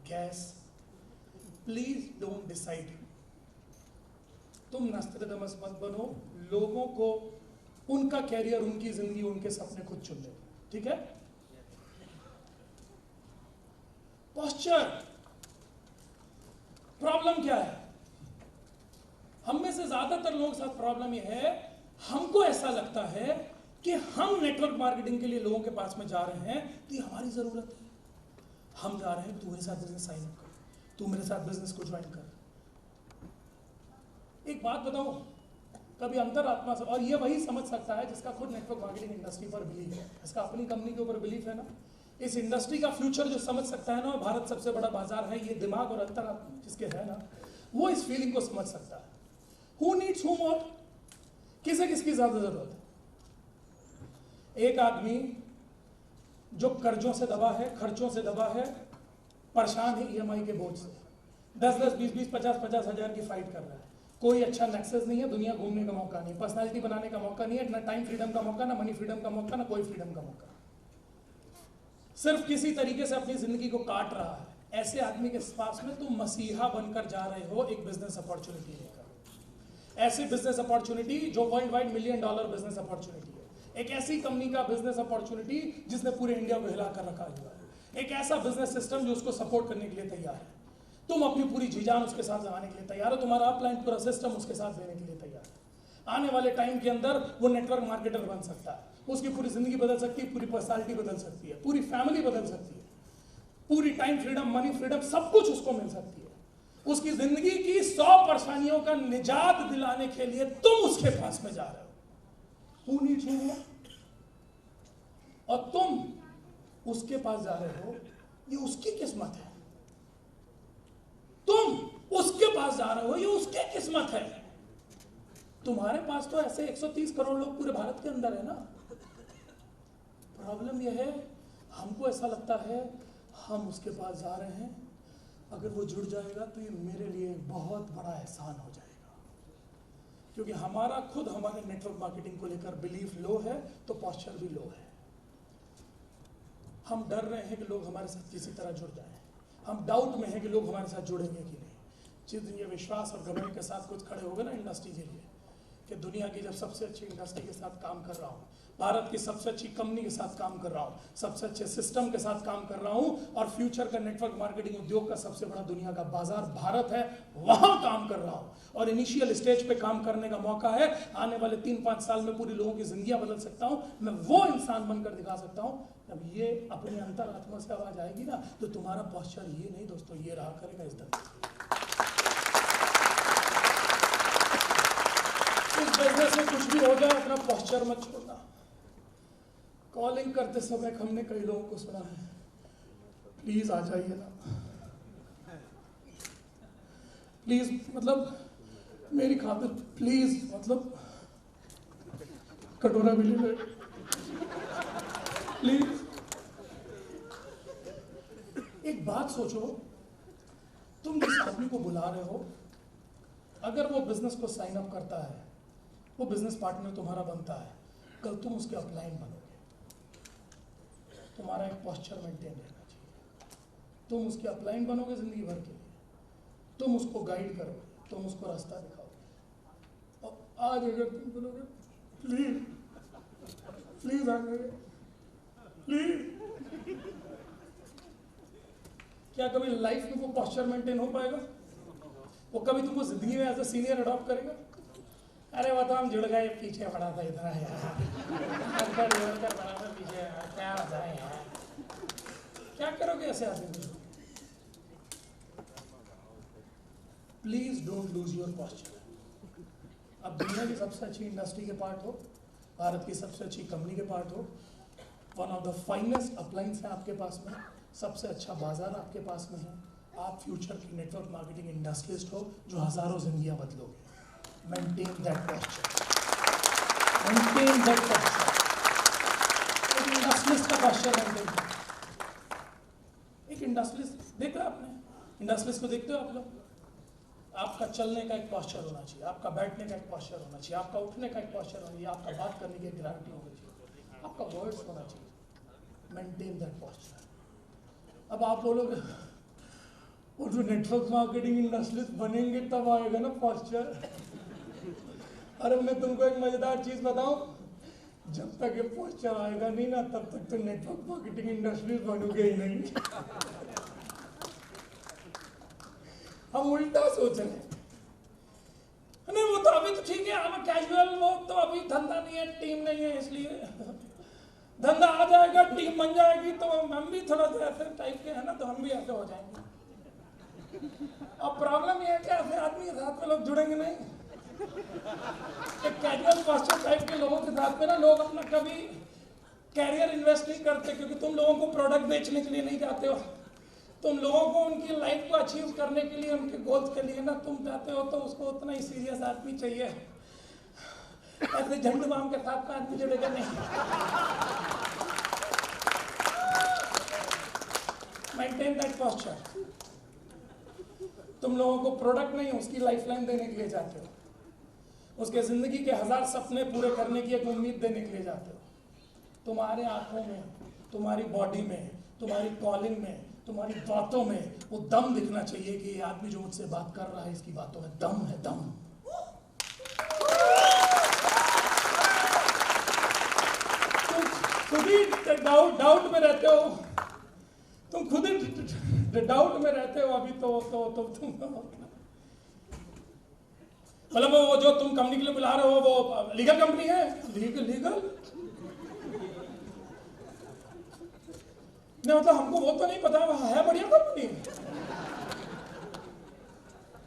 gas, please don't decide. तुम नस्त्रदामस मत बनो, लोगों को उनका कैरियर, उनकी जिंदगी, उनके सपने खुद चुन ले, ठीक है। पोस्चर, प्रॉब्लम क्या है? हम में से ज्यादातर लोगों के साथ प्रॉब्लम यह है, हमको ऐसा लगता है कि हम नेटवर्क मार्केटिंग के लिए लोगों के पास में जा रहे हैं तो ये हमारी जरूरत है। हम जा रहे हैं, तू मेरे साथ बिजनेस साइन अप कर, तू मेरे साथ बिजनेस को ज्वाइन कर। एक बात बताऊं, कभी अंतरात्मा से, और ये वही समझ सकता है जिसका खुद नेटवर्क मार्केटिंग इंडस्ट्री पर बिलीफ है, इसका अपनी कंपनी के ऊपर बिलीफ है ना, इस इंडस्ट्री का फ्यूचर जो समझ सकता है ना, भारत सबसे बड़ा बाजार है, ये दिमाग और अंतरात्मा जिसके है ना, वो इस फीलिंग को समझ सकता है। हु नीड्स हु मोर, किसे किसकी ज्यादा जरूरत है? एक आदमी जो कर्जों से दबा है, खर्चों से दबा है, परेशान है ईएमआई के बोझ से, 10-10, 20-20, 50-50 हजार की फाइट कर रहा है। कोई अच्छा नेक्सस नहीं है, दुनिया घूमने का मौका नहीं, पर्सनालिटी बनाने का मौका नहीं है, ना टाइम फ्रीडम का मौका, ना मनी फ्रीडम का मौका, ना कोई फ्रीडम का मौका, सिर्फ किसी तरीके से अपनी जिंदगी को काट रहा है। ऐसे आदमी के पास में तुम मसीहा बनकर जा रहे हो एक बिजनेस अपॉर्चुनिटी लेकर। ऐसी बिजनेस अपॉर्चुनिटी जो world wide $1 million business opportunity है, एक ऐसी कंपनी का बिजनेस अपॉर्चुनिटी जिसने पूरे इंडिया को हिला कर रखा हुआ है, एक ऐसा बिजनेस सिस्टम जो उसको सपोर्ट करने के लिए तैयार है। तुम अपनी पूरी जीजान उसके साथ लगाने के लिए तैयार हो, तुम्हारा अपलाइन पूरा सिस्टम उसके साथ देने के लिए तैयार है। आने वाले टाइम के अंदर वो नेटवर्क मार्केटर बन सकता है, उसकी पूरी जिंदगी बदल सकती है, पूरी पर्सनालिटी बदल सकती है, पूरी फैमिली बदल सकती है, पूरी टाइम फ्रीडम, मनी फ्रीडम, सब कुछ उसको मिल सकती है। उसकी जिंदगी की 100 परेशानियों का निजात दिलाने के लिए तुम उसके पास में जा रहे हो। Who needs who? और तुम उसके पास जा रहे हो, ये उसकी किस्मत है। तुम उसके पास जा रहे हो, ये उसकी किस्मत है। तुम्हारे पास तो ऐसे 130 करोड़ लोग पूरे भारत के अंदर है ना। प्रॉब्लम यह है, हमको ऐसा लगता है हम उसके पास जा रहे हैं, अगर वो जुड़ जाएगा तो ये मेरे लिए बहुत बड़ा एहसान हो जाएगा। क्योंकि हमारा खुद हमारे नेटवर्क मार्केटिंग को लेकर बिलीफ लो है तो पोस्चर भी लो है। हम डर रहे हैं कि लोग हमारे साथ किसी तरह जुड़ जाएं, हम डाउट में हैं कि लोग हमारे साथ जुड़ेंगे कि नहीं। जिस दिन ये विश्वास और घमंड के साथ कुछ खड़े हो गए ना इंडस्ट्री के लिए, कि दुनिया की जब सबसे अच्छी इंडस्ट्री के साथ काम कर रहा हूँ, भारत की सबसे अच्छी कंपनी के साथ काम कर रहा हूँ, सबसे अच्छे सिस्टम के साथ काम कर रहा हूँ, और फ्यूचर का नेटवर्क मार्केटिंग उद्योग का सबसे बड़ा दुनिया का बाजार भारत है, वहां काम कर रहा हूँ, और इनिशियल स्टेज पे काम करने का मौका है। आने वाले 3-5 साल में पूरी लोगों की जिंदगियां बदल सकता हूँ, मैं वो इंसान बनकर दिखा सकता हूँ। जब ये अपनी अंतरात्मा से आवाज आएगी ना, तो तुम्हारा पोस्चर ये नहीं दोस्तों, ये रहा करेगा इस तरह। इस बिजनेस में कुछ भी हो जाए, अपना पोस्चर मत छोड़ना। कॉलिंग करते समय हमने कई लोगों को सुना है, प्लीज आ जाइए ना, प्लीज, मतलब मेरी खातिर प्लीज, मतलब कटोरा भी ले ले प्लीज। एक बात सोचो, तुम जिस आदमी को बुला रहे हो, अगर वो बिजनेस को साइन अप करता है, वो बिजनेस पार्टनर तुम्हारा बनता है, कल तुम उसके अपलाइन बनोगे। तुम्हारा एक पोस्चर मेंटेन रहना चाहिए। तुम उसके अपलाइन बनोगे जिंदगी भर के लिए। तुम उसको गाइड करोगे, तुम उसको रास्ता दिखाओगे। और आज अगर तुम बोलोगे प्लीज प्लीज आ जाइए प्लीज, क्या कभी लाइफ में वो पोस्चर मेंटेन हो पाएगा? वो कभी तुमको जिंदगी में एज ए सीनियर अडॉप्ट करेगा? अरे वो तो हम जुड़ गए, पीछे पड़ा था इतना यार, पीछे क्या होता है यार, क्या करोगे ऐसे आदमी? Please don't lose your posture. अब दुनिया की सबसे अच्छी इंडस्ट्री के पार्ट हो, भारत की सबसे अच्छी कंपनी के पार्ट हो, वन ऑफ द फाइनेस्ट अपलाइंस है आपके पास में, सबसे अच्छा बाजार आपके पास में है, आप फ्यूचर की नेटवर्क मार्केटिंग इंडस्ट्रियलिस्ट हो जो हजारों जिंदगियां बदलोगे। Maintain that posture, maintain that posture. एक इंडस्ट्रियलिस्ट का पोस्चर मेंटेन करो। एक इंडस्ट्रियलिस्ट देखा आपने, इंडस्ट्रियलिस्ट को देखते हो आप लोग? आपका चलने का एक पोस्चर होना चाहिए, आपका बैठने का एक पोस्चर होना चाहिए, आपका उठने का एक पोस्चर होना चाहिए, आपका बात करने की एक ग्रेविटी होनी चाहिए, आपका वर्ड्स होना चाहिए। Maintain that posture. अब आप बोलोगे वो जो नेटवर्क मार्केटिंग इंडस्ट्रियलिस्ट बनेंगे तब आएगा ना पोस्चर। अरे मैं तुमको एक मजेदार चीज बताऊं, जब तक ये पोस्चर आएगा नहीं ना तब तक तो नेटवर्क मार्केटिंग इंडस्ट्रियलिस्ट बनोगे ही नहीं। हम उल्टा सोच रहे हैं। नहीं वो तो अभी तो ठीक है, हम कैजुअल, वो तो अभी धंधा नहीं है, टीम नहीं है, इसलिए धंधा आ जाएगा, टीम बन जाएगी तो हम भी थोड़ा सा ऐसे टाइप के है ना, तो हम भी ऐसे हो जाएंगे। अब प्रॉब्लम ये है कि ऐसे आदमी के साथ में लोग जुड़ेंगे नहीं। एक कैजुअल पोस्चर टाइप के लोगों के साथ में ना लोग अपना कभी कैरियर इन्वेस्ट नहीं करते, क्योंकि तुम लोगों को प्रोडक्ट बेचने के लिए नहीं जाते हो, तुम लोगों को उनकी लाइफ को अचीव करने के लिए, उनके गोल्स के लिए ना तुम चाहते हो, तो उसको उतना ही सीरियस आदमी चाहिए। ऐसे झंडू बाम के साथ में आदमी जुड़ेगा नहीं। Maintain that posture. तुम लोगों को प्रोडक्ट नहीं, उसकी लाइफलाइन देने के लिए जाते हो, उसके जिंदगी के 1000 सपने पूरे करने की एक उम्मीद देने के लिए जाते हो। तुम्हारे आंखों में, तुम्हारी बॉडी में, तुम्हारी कॉलिंग में, तुम्हारी बातों में वो दम दिखना चाहिए कि ये आदमी जो मुझसे बात कर रहा है इसकी बातों में दम है, दम। तुम खुद ही डाउट में रहते हो, तुम खुद ही डाउट में रहते हो अभी तो तुम मतलब वो जो तुम कंपनी के लिए बुला रहे हो वो लीगल कंपनी है? लीगल नहीं, मतलब हमको वो तो नहीं पता है बढ़िया कंपनी।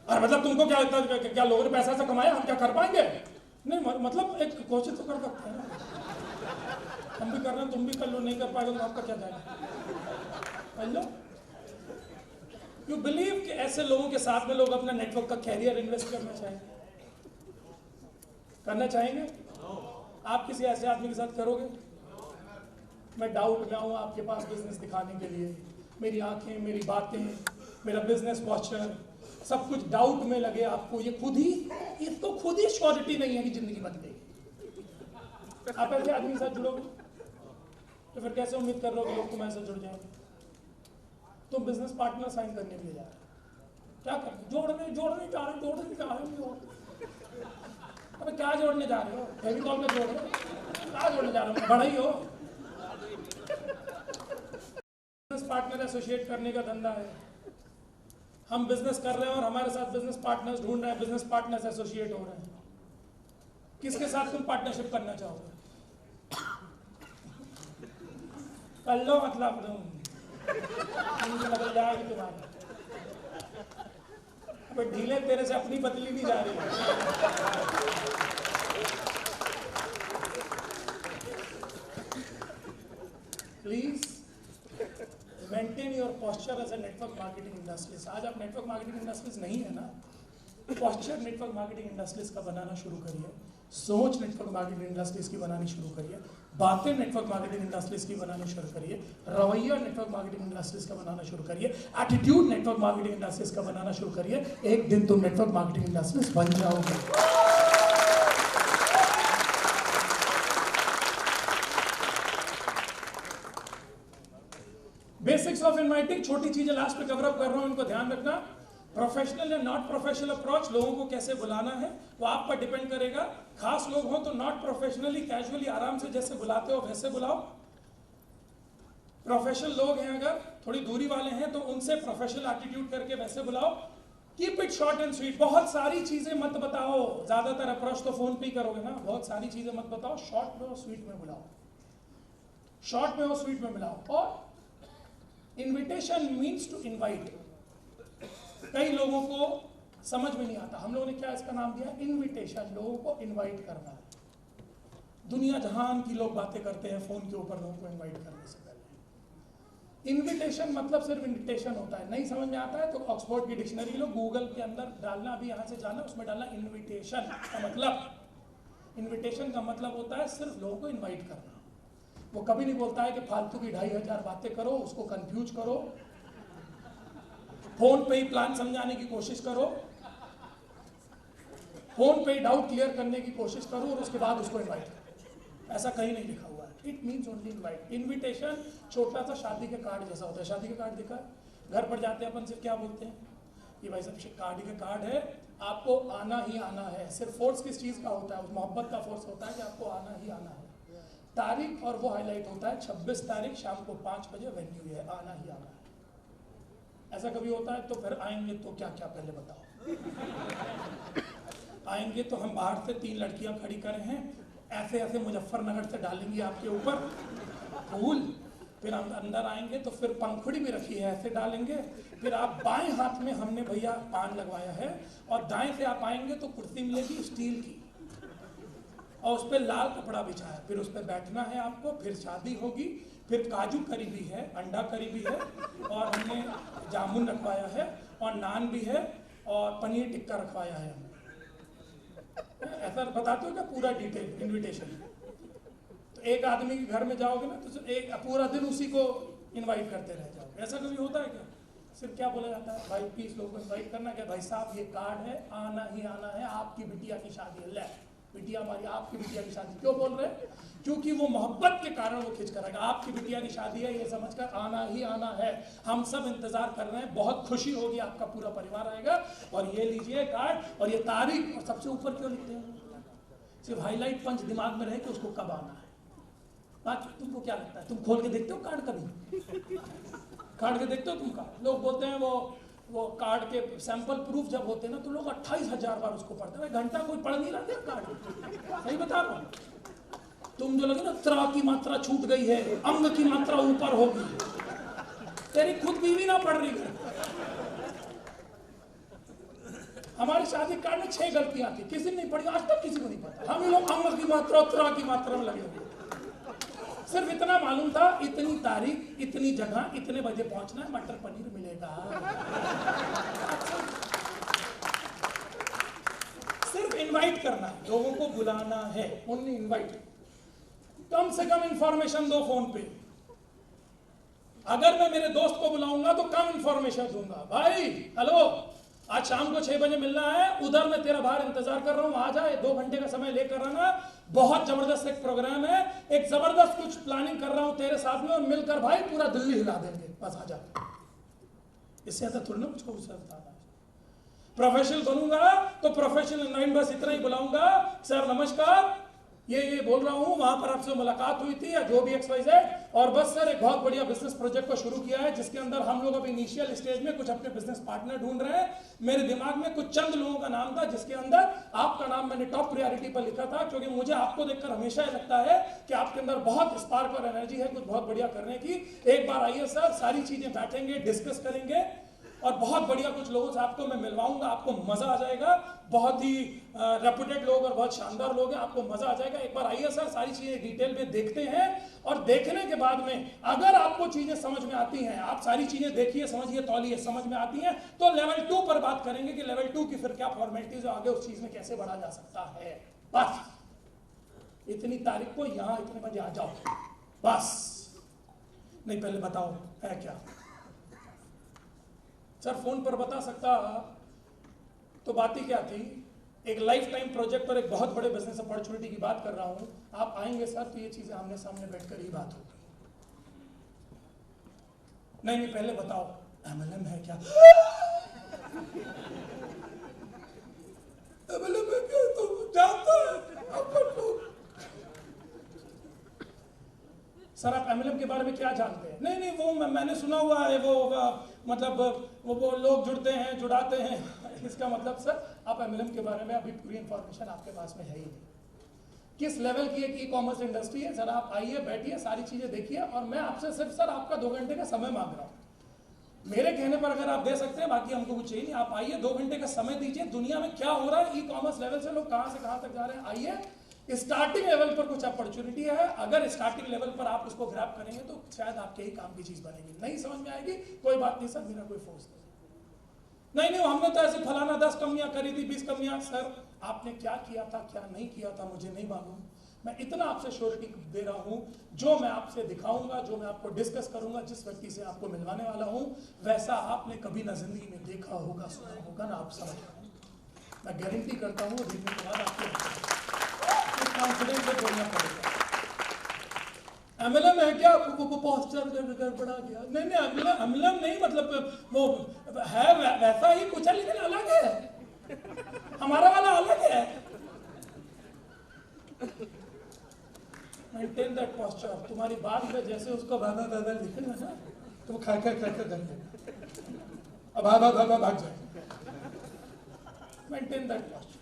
अरे मतलब तुमको क्या लगता है क्या लोगों ने पैसा से कमाया, हम क्या कर पाएंगे? नहीं मतलब एक कोशिश तो कर सकते हैं ना, हम भी कर रहे हैं, तुम भी कर लो, नहीं कर पाएगा तो आपका क्या जाएगा? कर लो। यू बिलीव कि ऐसे लोगों के साथ में लोग अपना नेटवर्क का कैरियर इन्वेस्ट करना चाहेंगे? आप किसी ऐसे आदमी के साथ करोगे? मैं डाउट में आऊँ आपके पास बिजनेस दिखाने के लिए, मेरी आंखें, मेरी बातें, मेरा बिजनेस पोस्चर सब कुछ डाउट में लगे आपको, ये तो खुद ही श्योरिटी नहीं है कि जिंदगी बदलेगी। आप ऐसे आदमी के साथ जुड़ोगे तो फिर कैसे उम्मीद कर रहे हो कि लोग तुम्हारे साथ जुड़ जाएंगे? तुम बिजनेस पार्टनर साइन करने के लिए जा रहे हो, क्या कर जोड़ने जा रहे हो। अबे क्या जोड़ने जा रहे हो? फेविकॉल में जोड़ रहे हो? क्या जोड़ने जा रहे हो? बड़ा ही हो। बिजनेस पार्टनर एसोसिएट करने का धंधा है। हम बिजनेस कर रहे हैं और हमारे साथ बिजनेस पार्टनर्स ढूंढ रहे हैं, बिजनेस पार्टनर्स एसोसिएट हो रहे हैं। किसके साथ तुम पार्टनरशिप करना चाहोगे? कर लो, मतलब बदल जाएगी तुम्हारी। अबे ढीले, तेरे से अपनी बदली नहीं जा रही है। Please maintain your posture as a network marketing industries. आज आप नेटवर्क मार्केटिंग इंडस्ट्रीज नहीं है ना, पोस्चर नेटवर्क मार्केटिंग इंडस्ट्रीज का बनाना शुरू करिए, सोच नेटवर्क मार्केटिंग इंडस्ट्रीज की बनानी शुरू करिए, बातें नेटवर्क मार्केटिंग इंडस्ट्रीज की बनानी शुरू करिए, रवैया नेटवर्क मार्केटिंग इंडस्ट्रीज का बनाना शुरू करिए, एटीट्यूड नेटवर्क मार्केटिंग इंडस्ट्रीज का बनाना शुरू करिए। एक दिन तुम नेटवर्क मार्केटिंग इंडस्ट्रीज बन जाओगे। बेसिस ऑफ इनवाइटिंग, छोटी चीजें लास्ट पे कवर अप कर रहा हूं, इनको ध्यान रखना। प्रोफेशनल या नॉट प्रोफेशनल अप्रोच, लोगों को कैसे बुलाना है वो आप पर डिपेंड करेगा। खास लोग हो तो नॉट प्रोफेशनली, कैजुअली, आराम से जैसे बुलाते हो वैसे बुलाओ। प्रोफेशनल लोग हैं अगर थोड़ी दूरी वाले हैं तो उनसे प्रोफेशनल एटीट्यूड करके वैसे बुलाओ। Keep it short and sweet, बहुत सारी चीजें मत बताओ। ज्यादातर अप्रोच तो फोन पे ही करोगे ना, बहुत सारी चीजें मत बताओ, शॉर्ट में और स्वीट में बुलाओ, शॉर्ट में और स्वीट में बुलाओ। और इनविटेशन मीन्स टू इनवाइट। कई लोगों को समझ में नहीं आता, हम लोगों ने क्या इसका नाम दिया, इनविटेशन, लोगों को इनवाइट करना है। दुनिया जहान की लोग बातें करते हैं फोन के ऊपर लोगों को इनवाइट करने से पहले। इनविटेशन मतलब सिर्फ इनविटेशन होता है, नहीं समझ में आता है तो ऑक्सफोर्ड की डिक्शनरी लो, गूगल के अंदर डालना, अभी यहाँ से जाना, उसमें डालना इनविटेशन का मतलब। इनविटेशन का मतलब होता है सिर्फ लोगों को इनवाइट करना। वो कभी नहीं बोलता है कि फालतू की 2500 बातें करो, उसको कंफ्यूज करो, फोन पे ही प्लान समझाने की कोशिश करो, फोन पे ही डाउट क्लियर करने की कोशिश करो और उसके बाद उसको इनवाइट करो। ऐसा कहीं नहीं लिखा हुआ है। It means only invite. Invitation छोटा सा शादी के कार्ड जैसा होता है। शादी के कार्ड दिखा, घर पर जाते हैं अपन सिर्फ क्या बोलते हैं, ये भाई साहब शादी का कार्ड है, आपको आना ही आना है। सिर्फ फोर्स किस चीज का होता है, उस मोहब्बत का फोर्स होता है कि आपको आना ही आना है। तारीख और वो हाईलाइट होता है 26 तारीख शाम को 5 बजे, वेन्यू है, आना ही आना है। ऐसा कभी होता है तो फिर आएंगे तो क्या क्या पहले बताओ। आएंगे तो हम बाहर से 3 लड़कियां खड़ी करे हैं, ऐसे ऐसे मुजफ्फरनगर से डालेंगी आपके ऊपर फूल, फिर हम अंदर आएंगे तो फिर पंखुड़ी भी रखी है, ऐसे डालेंगे, फिर आप बाएं हाथ में हमने भैया पान लगवाया है और दाएं से आप आएंगे तो कुर्सी मिलेगी स्टील की और उस पर लाल कपड़ा बिछा है, फिर उस पर बैठना है आपको, फिर शादी होगी, फिर काजू करी भी है, अंडा करी भी है और हमने जामुन रखवाया है और नान भी है और पनीर टिक्का रखवाया है हमने। ऐसा बताते हो क्या पूरा डिटेल इनविटेशन। तो एक आदमी के घर में जाओगे ना तो एक पूरा दिन उसी को इनवाइट करते रह जाओगे। ऐसा कभी होता है क्या? सिर्फ क्या बोला जाता है, भाई 20 लोगों को इनवाइट करना, क्या भाई साहब ये कार्ड है, आना ही आना है, आपकी बिटिया की शादी है। ले बिटिया हमारी, आपकी बिटिया की शादी। क्यों बोल रहे हैं? क्योंकि वो मोहब्बत के कारण वो खींच कर आएगा। आपकी बिटिया की शादी है ये समझकर आना ही आना है, हम सब इंतजार कर रहे हैं, बहुत खुशी होगी, आपका पूरा परिवार आएगा और ये लीजिए कार्ड और ये तारीख। और सबसे ऊपर क्यों लिखते हैं? सिर्फ हाईलाइट पंच दिमाग में रहे कि उसको कब आना है। बाकी तुमको क्या लगता है, तुम खोल के देखते हो कार्ड कभी? कार्ड के देखते हो तुम कार्ड? लोग बोलते हैं वो कार्ड के सैंपल प्रूफ जब होते हैं ना तो लोग 28,000 बार उसको पढ़ते हैं। घंटा कोई पढ़ नहीं रहा था कार्ड, सही बता रहा हूं। तुम जो लगे ना त्रा की मात्रा छूट गई है, अंग की मात्रा ऊपर होगी, तेरी खुद बीवी ना पढ़ रही है। हमारी शादी कार्ड में 6 गलतियां थी, किसी ने नहीं पढ़ी, आज तक किसी को नहीं पता। हम लोग अंग की मात्रा त्रा की मात्रा में लगे हुए। सिर्फ इतना मालूम था, इतनी तारीख, इतनी जगह, इतने बजे पहुंचना है, मटर पनीर मिलेगा। सिर्फ इनवाइट करना है, लोगों को बुलाना है, ओनली इनवाइट। कम से कम इंफॉर्मेशन दो फोन पे। अगर मैं मेरे दोस्त को बुलाऊंगा तो कम इंफॉर्मेशन दूंगा। भाई हेलो, आज शाम को 6 बजे मिलना है, उधर मैं तेरा बाहर इंतजार कर रहा हूं, आ जाए, 2 घंटे का समय लेकर आना, बहुत जबरदस्त एक प्रोग्राम है, एक जबरदस्त कुछ प्लानिंग कर रहा हूं तेरे साथ में और मिलकर भाई पूरा दिल्ली हिला देंगे, बस आ जा। इससे ज्यादा थोड़ी ना कुछ को बताना है। प्रोफेशनल बनूंगा तो प्रोफेशनल नाइन बस इतना ही बुलाऊंगा, सर नमस्कार, ये बोल रहा हूं, वहां पर आपसे मुलाकात हुई थी या जो भी XYZ, और बस सर एक बहुत बढ़िया बिजनेस प्रोजेक्ट को शुरू किया है जिसके अंदर हम लोग अभी इनिशियल स्टेज में कुछ अपने बिजनेस पार्टनर ढूंढ रहे हैं। मेरे दिमाग में कुछ चंद लोगों का नाम था जिसके अंदर आपका नाम मैंने टॉप प्रायोरिटी पर लिखा था, क्योंकि मुझे आपको देखकर हमेशा लगता है कि आपके अंदर बहुत स्पार्क और एनर्जी है कुछ बहुत बढ़िया करने की। एक बार आइए सर, सारी चीजें बैठेंगे, डिस्कस करेंगे और बहुत बढ़िया कुछ लोगों से आपको मैं मिलवाऊंगा, आपको मजा आ जाएगा। बहुत ही रेपुटेड लोग और बहुत शानदार लोग हैं, आपको मजा आ जाएगा। एक बार आइए सर, सारी चीजें डिटेल में देखते हैं और देखने के बाद में अगर आपको चीजें समझ में आती हैं, आप सारी चीजें देखिए, समझिए, तौलिए, समझ में आती हैं तो लेवल 2 पर बात करेंगे कि लेवल 2 की फिर क्या फॉर्मेलिटीज आगे उस चीज में कैसे बढ़ा जा सकता है। बस इतनी तारीख को यहां इतने बजे आ जाओ, बस। नहीं पहले बताओ है क्या? सर फोन पर बता सकता तो बात ही क्या थी। एक लाइफ टाइम प्रोजेक्ट और एक बहुत बड़े बिजनेस अपॉर्चुनिटी की बात कर रहा हूं। आप आएंगे सर तो ये चीजें आमने सामने बैठकर ही बात होगी। नहीं नहीं पहले बताओ एमएलएम है क्या? एमएलएम है क्या? तो जानता है सर आप एमएलएम के बारे में क्या जानते हैं? नहीं नहीं वो मैंने सुना हुआ है, वो मतलब वो लोग जुड़ते हैं जुड़ाते हैं। इसका मतलब सर आप एमएलएम के बारे में अभी पूरी इंफॉर्मेशन आपके पास में है ही नहीं। किस लेवल की एक ई कॉमर्स इंडस्ट्री है, सर आप आइए बैठिए सारी चीजें देखिए, और मैं आपसे सिर्फ सर आपका 2 घंटे का समय मांग रहा हूँ। मेरे कहने पर अगर आप दे सकते हैं, बाकी हमको कुछ चाहिए नहीं, आप आइए 2 घंटे का समय दीजिए। दुनिया में क्या हो रहा है, ई कॉमर्स लेवल से लोग कहां से कहां तक जा रहे हैं, आइए। स्टार्टिंग लेवल पर कुछ अपॉर्चुनिटी है, अगर स्टार्टिंग लेवल पर आप उसको ग्रैब करेंगे तो शायद आपके ही काम की चीज बनेगी। नहीं समझ में आएगी कोई बात नहीं सर, मेरा कोई फोर्स नहीं। नहीं हमने तो ऐसे फलाना 10 कंपनियां करी थी, 20 कंपनियां। सर आपने क्या किया था क्या नहीं किया था मुझे नहीं मालूम, मैं इतना आपसे श्योरिटी दे रहा हूं, जो मैं आपसे दिखाऊंगा, जो मैं आपको डिस्कस करूंगा, जिस व्यक्ति से आपको मिलवाने वाला हूं, वैसा आपने कभी ना जिंदगी में देखा होगा सुना होगा ना आप समझ पाएंगे। मैं गारंटी करता हूं, देखने के बाद आपको कॉन्फिडेंस से बोलना पड़ेगा। एमएलएम है क्या? वो पोस्टर गड़बड़ा गया। नहीं नहीं एमएलएम नहीं, मतलब वो है वैसा ही कुछ है लेकिन अलग है, हमारा वाला अलग है। Maintain that posture. तुम्हारी बात में जैसे उसको भागा भागा दिखेगा ना, तो खा कर कर अब भाग जाए। Maintain that posture.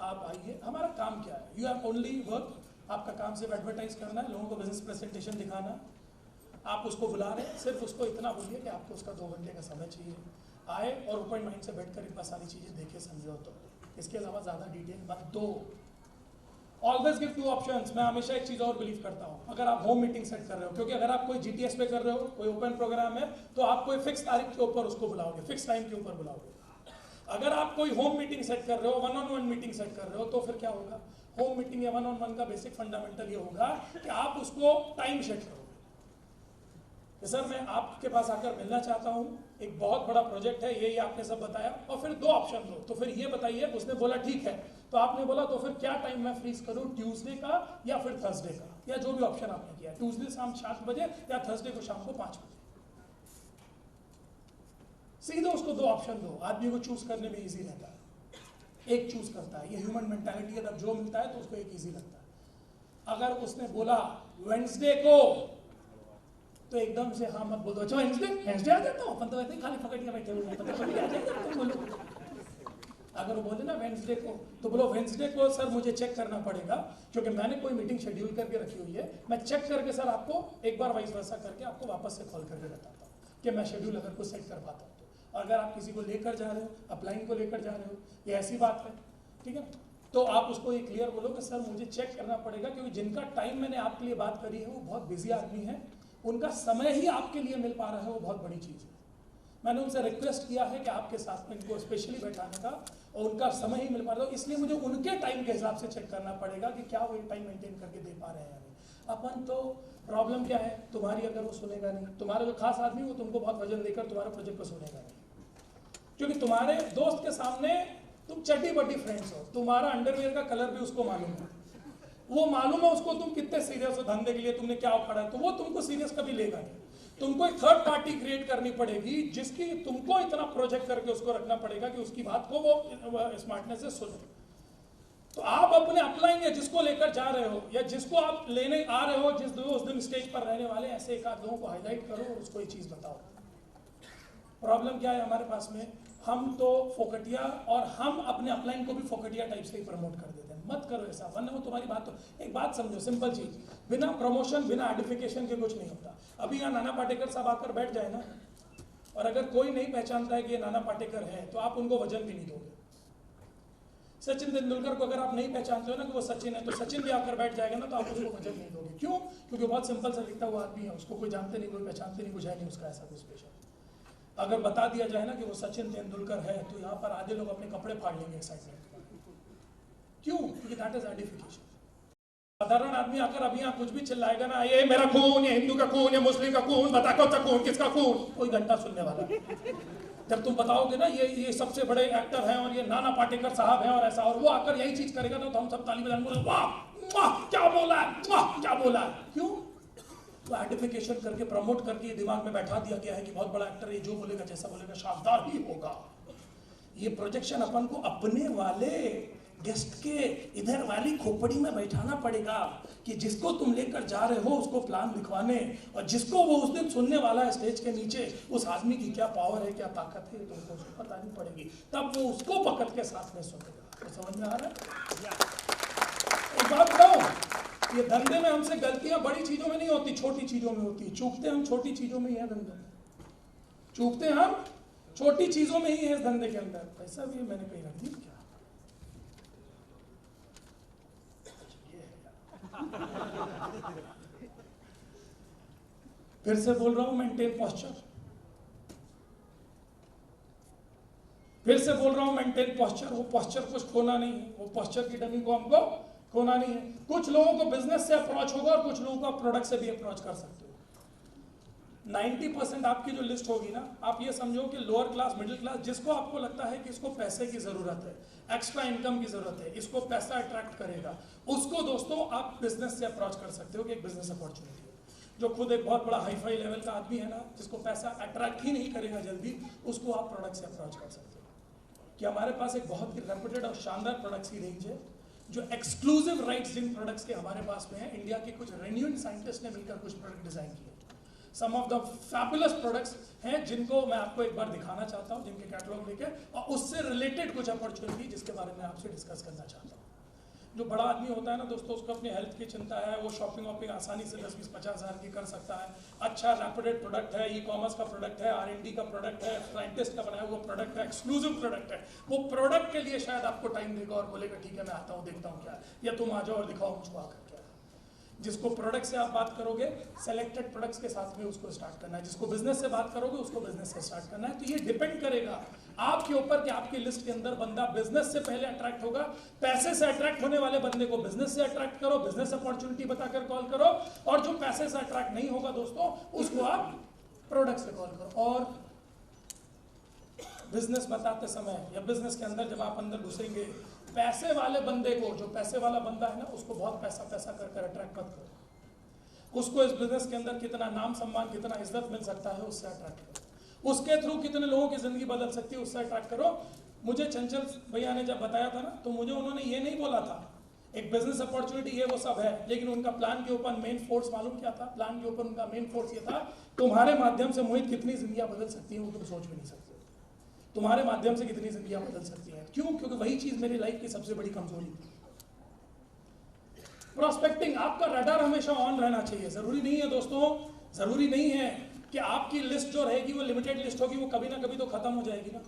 आप आइए, हमारा काम क्या है, यू हैव ओनली वर्क। आपका काम सिर्फ एडवर्टाइज करना है, लोगों को बिजनेस प्रेजेंटेशन दिखाना। आप उसको बुला रहे हैं, सिर्फ उसको इतना बोलिए कि आपको उसका 2 घंटे का समय चाहिए। आए और ओपन माइंड से बैठकर एक बार सारी चीजें देखे समझो। तो इसके अलावा ज्यादा डिटेल मत दो। Always give 2 options. मैं हमेशा एक चीज और बिलीव करता हूं, अगर आप होम मीटिंग सेट कर रहे हो, क्योंकि अगर आप कोई जीटीएस पे कर रहे हो, कोई ओपन प्रोग्राम है, तो आप कोई फिक्स तारीख के ऊपर उसको बुलाओगे, फिक्स टाइम के ऊपर बुलाओगे। अगर आप कोई होम मीटिंग सेट कर रहे हो, 1-on-1 मीटिंग सेट कर रहे हो, तो फिर क्या होगा? होम मीटिंग या 1-on-1 का बेसिक फंडामेंटल ये होगा कि आप उसको टाइम सेट करोगे। सर मैं आपके पास आकर मिलना चाहता हूं, एक बहुत बड़ा प्रोजेक्ट है, ये आपने सब बताया, और फिर 2 ऑप्शन दो, तो फिर ये बताइए। उसने बोला ठीक है, तो आपने बोला तो फिर क्या टाइम मैं फ्रीज करूं, ट्यूसडे का या फिर थर्सडे का, या जो भी ऑप्शन आपने किया, ट्यूसडे शाम 7 बजे या थर्सडे को शाम को 5 बजे। सीधे उसको 2 ऑप्शन दो, आदमी को चूज करने में इजी रहता है। एक चूज करता है, ये ह्यूमन मेंटालिटी है, जब जो मिलता है तो उसको एक इजी लगता है। अगर उसने बोला वेंसडे को, तो एकदम से हाँ मत बोल दो, अच्छा वेंसडे आ जाता हूँ, अपन तो वैसे ही खाली पकड़ के बैठे हुए हैं, पता पकड़ के आ जाएगा तो बोलो। अगर वो बोले ना वेंसडे को, तो बोलो वेंसडे को सर मुझे चेक करना पड़ेगा, क्योंकि मैंने कोई मीटिंग शेड्यूल करके रखी हुई है, मैं चेक करके सर आपको एक बार वाइस वर्सा करके आपको वापस से कॉल करके बताता हूँ कि मैं शेड्यूल अगर कुछ सेट कर पाता हूँ। तो अगर आप किसी को लेकर जा रहे हो, अप्लाइंग को लेकर जा रहे हो, ये ऐसी बात है, ठीक है, तो आप उसको ये क्लियर बोलो कि सर मुझे चेक करना पड़ेगा, क्योंकि जिनका टाइम मैंने आपके लिए बात करी है वो बहुत बिजी आदमी है, उनका समय ही आपके लिए मिल पा रहा है, वो बहुत बड़ी चीज़ है। मैंने उनसे रिक्वेस्ट किया है कि आपके साथ में इनको स्पेशली बैठाने का, और उनका समय ही मिल पा रहा है, इसलिए मुझे उनके टाइम के हिसाब से चेक करना पड़ेगा कि क्या वो टाइम मेंटेन करके दे पा रहे हैं। अपन तो प्रॉब्लम क्या है, तुम्हारी अगर वो सुनेगा नहीं, तुम्हारा जो खास आदमी वो तुमको बहुत वजन देकर तुम्हारे प्रोजेक्ट को सुनेगा नहीं, क्योंकि तुम्हारे दोस्त के सामने तुम चड्डी बड्डी फ्रेंड्स हो, तुम्हारा अंडरवियर का कलर भी उसको मालूम है, वो मालूम है उसको तुम कितने सीरियस हो धंधे के लिए, तुमने क्या उखाड़ा है, तो वो तुमको सीरियस कभी लेगा नहीं। तुमको एक थर्ड पार्टी क्रिएट करनी पड़ेगी, जिसकी तुमको इतना प्रोजेक्ट करके उसको रखना पड़ेगा कि उसकी बात को वो स्मार्टनेस से सुने। तो आप अपने अपलाइन या जिसको लेकर जा रहे हो, या जिसको आप लेने आ रहे हो, जिस उस दिन स्टेज पर रहने वाले, ऐसे एक आध लोगों को हाईलाइट करो और उसको ये चीज बताओ। प्रॉब्लम क्या है हमारे पास में, हम तो फोकटिया, और हम अपने अपलाइन को भी फोकटिया टाइप से ही प्रमोट कर देते हैं। मत करो ऐसा, वरना वो तुम्हारी बात, तो एक बात समझो, सिंपल चीज, बिना प्रमोशन बिना आइडेंटिफिकेशन के कुछ नहीं होता। अभी यहाँ नाना पाटेकर साहब आकर बैठ जाए ना, और अगर कोई नहीं पहचानता है कि ये नाना पाटेकर है, तो आप उनको वजन भी नहीं दोगे। सचिन तेंदुलकर को अगर आप नहीं पहचानते हो ना कि वो सचिन है, तो सचिन भी आकर बैठ जाएगा ना, तो आप उसको वजन नहीं दोगे। क्यों? क्योंकि बहुत सिंपल सा दिखता हुआ आदमी है, उसको कोई जानते नहीं, कोई पहचानते नहीं, कुछ है नहीं उसका ऐसा कुछ स्पेशल। अगर बता दिया जाए ना कि वो सचिन तेंदुलकर है, तो यहाँ पर आधे लोग अपने कपड़े फाड़ लेंगे एक्साइटमेंट। क्यों? क्योंकि दैट इज आइडेंटिफिकेशन। साधारण आदमी आकर अभी यहाँ कुछ भी चिल्लाएगा ना, ये मेरा खून, ये हिंदू का खून, ये मुस्लिम का खून, बता कौन सा खून, किसका खून, कोई घंटा सुनने वाला। जब तुम बताओगे ना ये सबसे बड़े एक्टर हैं और ये नाना पाटेकर साहब हैं और ऐसा, और वो आकर यही चीज करेगा ना, तो हम सब ताली बजाएंगे, वाह वाह क्या बोला है, वाह क्या बोला है। क्यों? तो आइडेंटिफिकेशन करके प्रमोट करके ये दिमाग में बैठा दिया गया है कि बहुत बड़ा एक्टर है, जो बोलेगा जैसा बोलेगा शानदार ही होगा। ये प्रोजेक्शन अपन को अपने वाले गेस्ट के इधर वाली खोपड़ी में बैठाना पड़ेगा कि जिसको तुम लेकर जा रहे हो उसको प्लान दिखवाने, और जिसको वो उस दिन सुनने वाला है स्टेज के नीचे, उस आदमी की क्या पावर है, क्या ताकत है, तुमको उसको पता नहीं पड़ेगी, तब वो उसको पकड़ के साथ में सुनेगा। तो समझ में आ रहा है? एक बात बताओ, ये धंधे में हमसे गलतियां बड़ी चीजों में नहीं होती, छोटी चीजों में होती है। चूकते हम छोटी चीजों में ही है धंधे में, चूकते हम छोटी चीजों में ही है इस धंधे के अंदर। पैसा भी मैंने कहीं रख दी क्या? फिर से बोल रहा हूं, मेंटेन पोस्चर। फिर से बोल रहा हूं, मेंटेन पोस्चर। वो पोस्चर कुछ खोना नहीं है, वो पोस्चर की डमी को हमको खोना नहीं है। कुछ लोगों को बिजनेस से अप्रोच होगा और कुछ लोगों को प्रोडक्ट से भी अप्रोच कर सकते हो। 90% आपकी जो लिस्ट होगी ना, आप ये समझो कि लोअर क्लास, मिडिल क्लास, जिसको आपको लगता है कि इसको पैसे की जरूरत है, एक्स्ट्रा इनकम की जरूरत है, इसको पैसा अट्रैक्ट करेगा, उसको दोस्तों आप बिजनेस से अप्रोच कर सकते हो कि एक बिजनेस अपॉर्चुनिटी है। जो खुद एक बहुत बड़ा हाई फाई लेवल का आदमी है ना, जिसको पैसा अट्रैक्ट ही नहीं करेगा जल्दी, उसको आप प्रोडक्ट से अप्रोच कर सकते हो कि हमारे पास एक बहुत ही रेपुटेड और शानदार प्रोडक्ट्स की रेंज है, जो एक्सक्लूसिव राइट्स जिन प्रोडक्ट्स के हमारे पास में है। इंडिया के कुछ रेन्यूड साइंटिस्ट ने मिलकर कुछ प्रोडक्ट डिजाइन किए। सम ऑफ द फैबुलस प्रोडक्ट्स हैं जिनको मैं आपको एक बार दिखाना चाहता हूं, जिनके कैटलॉग लेके, और उससे रिलेटेड कुछ अपॉर्चुनिटी जिसके बारे में आपसे डिस्कस करना चाहता हूं। जो बड़ा आदमी होता है ना दोस्तों, उसको अपनी हेल्थ की चिंता है, वो शॉपिंग वॉपिंग आसानी से 10-20-50 हज़ार की कर सकता है। अच्छा रेपुटेड प्रोडक्ट है, ई-कॉमर्स का प्रोडक्ट है, R&D का प्रोडक्ट है, साइंटिस्ट का बनाया हुआ प्रोडक्ट है, एक्सक्लूसिव प्रोडक्ट है। वो प्रोडक्ट के लिए शायद आपको टाइम देगा और बोलेगा ठीक है मैं आता हूँ, देखता हूँ क्या है, या तुम आ जाओ और दिखाओ मुझको आकर क्या है। जिसको प्रोडक्ट से आप बात करोगे, सेलेक्टेड प्रोडक्ट्स के साथ में उसको स्टार्ट करना है। जिसको बिजनेस से बात करोगे, उसको बिजनेस से स्टार्ट करना है। तो ये डिपेंड करेगा आपके ऊपर कि आपकी लिस्ट के अंदर बंदा बिजनेस से पहले अट्रैक्ट होगा। पैसे से अट्रैक्ट होने वाले बंदे को बिजनेस से अट्रैक्ट करो, बिजनेस अपॉर्चुनिटी बताकर कॉल करो, और जो पैसे से अट्रैक्ट नहीं होगा दोस्तों, उसको आप प्रोडक्ट से कॉल करो। और बिजनेस बताते समय या बिजनेस के अंदर जब आप अंदर घुसेंगे, पैसे वाले बंदे को, जो पैसे वाला बंदा है ना, उसको बहुत पैसा पैसा कर कर अट्रैक्ट मत करो। उसको इस बिजनेस के अंदर कितना नाम सम्मान, कितना इज्जत मिल सकता है, उससे अट्रैक्ट करो। उसके थ्रू कितने लोगों की जिंदगी बदल सकती है, उससे अट्रैक्ट करो। मुझे चंचल भैया ने जब बताया था ना, तो मुझे उन्होंने ये नहीं बोला था एक बिजनेस अपॉर्चुनिटी ये वो सब है, लेकिन उनका प्लान के ऊपर मेन फोर्स मालूम क्या था? प्लान के ऊपर उनका मेन फोर्स ये था, तुम्हारे माध्यम से मोहित कितनी जिंदगियां बदल सकती है वो तुम सोच भी नहीं सकते। तुम्हारे माध्यम से कितनी जिंदगियां बदल सकती हैं। क्यों? क्योंकि वही चीज मेरी लाइफ की सबसे बड़ी कमजोरी थी। प्रोस्पेक्टिंग, आपका रडार हमेशा ऑन रहना चाहिए। जरूरी नहीं है दोस्तों, जरूरी नहीं है कि आपकी लिस्ट जो रहेगी वो लिमिटेड लिस्ट होगी, वो कभी ना कभी तो खत्म हो जाएगी ना।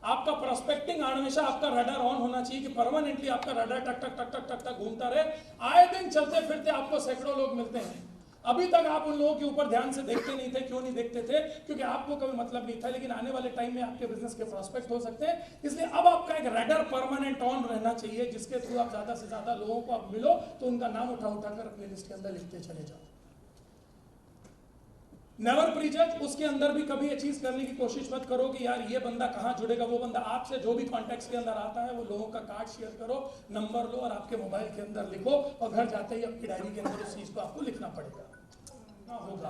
आपका प्रोस्पेक्टिंग हमेशा आपका रडार ऑन होना चाहिए कि परमानेंटली आपका रडार टक टक टक टक टक टक घूमता रहे। आए दिन चलते फिरते आपको सैकड़ों लोग मिलते हैं। अभी तक आप उन लोगों के ऊपर ध्यान से देखते नहीं थे। क्यों नहीं देखते थे? क्योंकि आपको कभी मतलब नहीं था, लेकिन आने वाले टाइम में आपके बिजनेस के प्रोस्पेक्ट हो सकते हैं। इसलिए अब आपका एक रडार परमानेंट ऑन रहना चाहिए, जिसके थ्रू आप ज्यादा से ज्यादा लोगों को आप मिलो तो उनका नाम उठा उठाकर अपनी लिस्ट के अंदर लिखते चले जाओ। नेवर प्रीजज, उसके अंदर भी कभी ये चीज करने की कोशिश मत करो कि यार ये बंदा कहाँ जुड़ेगा। वो बंदा आपसे जो भी कॉन्टेक्ट्स के अंदर आता है, वो लोगों का कार्ड शेयर करो, नंबर लो और आपके मोबाइल के अंदर लिखो, और घर जाते ही आपकी डायरी के अंदर उस चीज को आपको लिखना पड़ेगा। होगा